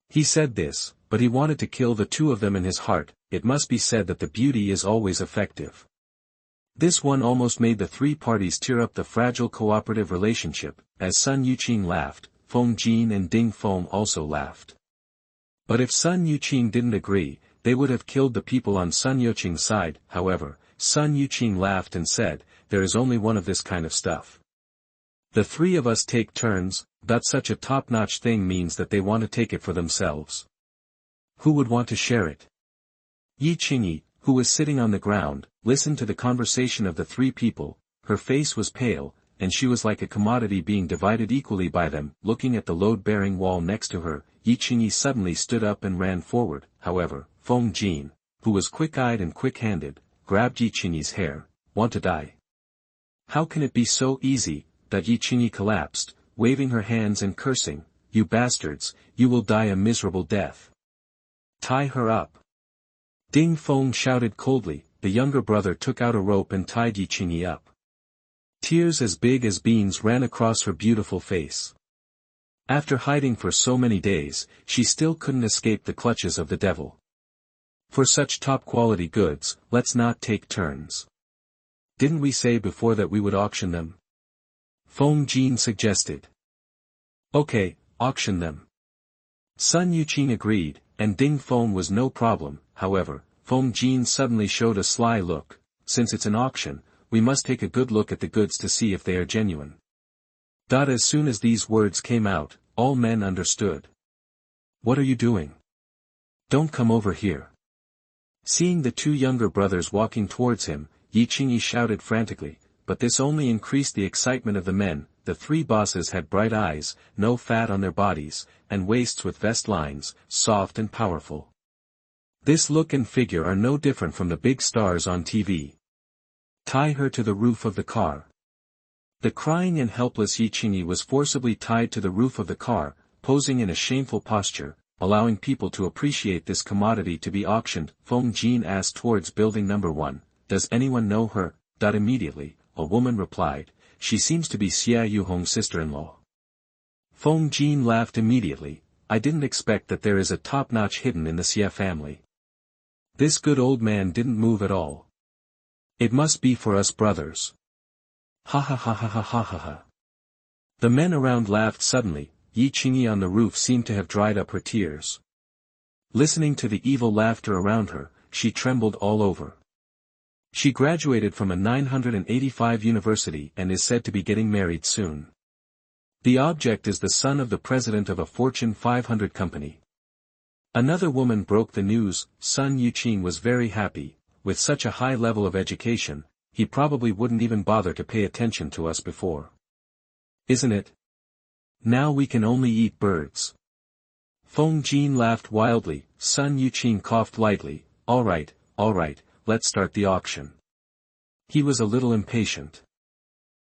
He said this, but he wanted to kill the two of them in his heart. It must be said that the beauty is always effective. This one almost made the three parties tear up the fragile cooperative relationship. As Sun Yuqing laughed, Feng Jin and Ding Feng also laughed. But if Sun Yuqing didn't agree, they would have killed the people on Sun Yuqing's side. However, Sun Yuqing laughed and said, there is only one of this kind of stuff. The three of us take turns. Such a top-notch thing means that they want to take it for themselves. Who would want to share it? Yi Qingyi, who was sitting on the ground, listened to the conversation of the three people. Her face was pale, and she was like a commodity being divided equally by them. Looking at the load-bearing wall next to her, Yi Qingyi suddenly stood up and ran forward. However, Feng Jin, who was quick-eyed and quick-handed, grabbed Yi Qingyi's hair. Want to die? How can it be so easy? Yi Qingyi collapsed, waving her hands and cursing, you bastards, you will die a miserable death. Tie her up. Ding Feng shouted coldly. The younger brother took out a rope and tied Yi Qingyi up. Tears as big as beans ran across her beautiful face. After hiding for so many days, she still couldn't escape the clutches of the devil. For such top-quality goods, let's not take turns. Didn't we say before that we would auction them? Feng Jin suggested. Okay, auction them. Sun Yuqing agreed, and Ding Feng was no problem. However, Feng Jin suddenly showed a sly look. Since it's an auction, we must take a good look at the goods to see if they are genuine. As soon as these words came out, all men understood. What are you doing? Don't come over here. Seeing the two younger brothers walking towards him, Yi Qingyi shouted frantically, but this only increased the excitement of the men. The three bosses had bright eyes, no fat on their bodies, and waists with vest lines, soft and powerful. This look and figure are no different from the big stars on TV. Tie her to the roof of the car. The crying and helpless Yi Qingyi was forcibly tied to the roof of the car, posing in a shameful posture, allowing people to appreciate this commodity to be auctioned. Feng Jin asked towards building number 1, does anyone know her? Immediately, a woman replied, she seems to be Xia Yuhong's sister-in-law. Feng Jin laughed immediately, I didn't expect that there is a top-notch hidden in the Xia family. This good old man didn't move at all. It must be for us brothers. Ha ha ha ha ha ha ha ha. The men around laughed suddenly. Yi Qingyi on the roof seemed to have dried up her tears. Listening to the evil laughter around her, she trembled all over. She graduated from a 985 university and is said to be getting married soon. The object is the son of the president of a Fortune 500 company. Another woman broke the news. Sun Yuqing was very happy. With such a high level of education, he probably wouldn't even bother to pay attention to us before. Isn't it? Now we can only eat birds. Feng Jin laughed wildly. Sun Yuqing coughed lightly. All right, let's start the auction. He was a little impatient.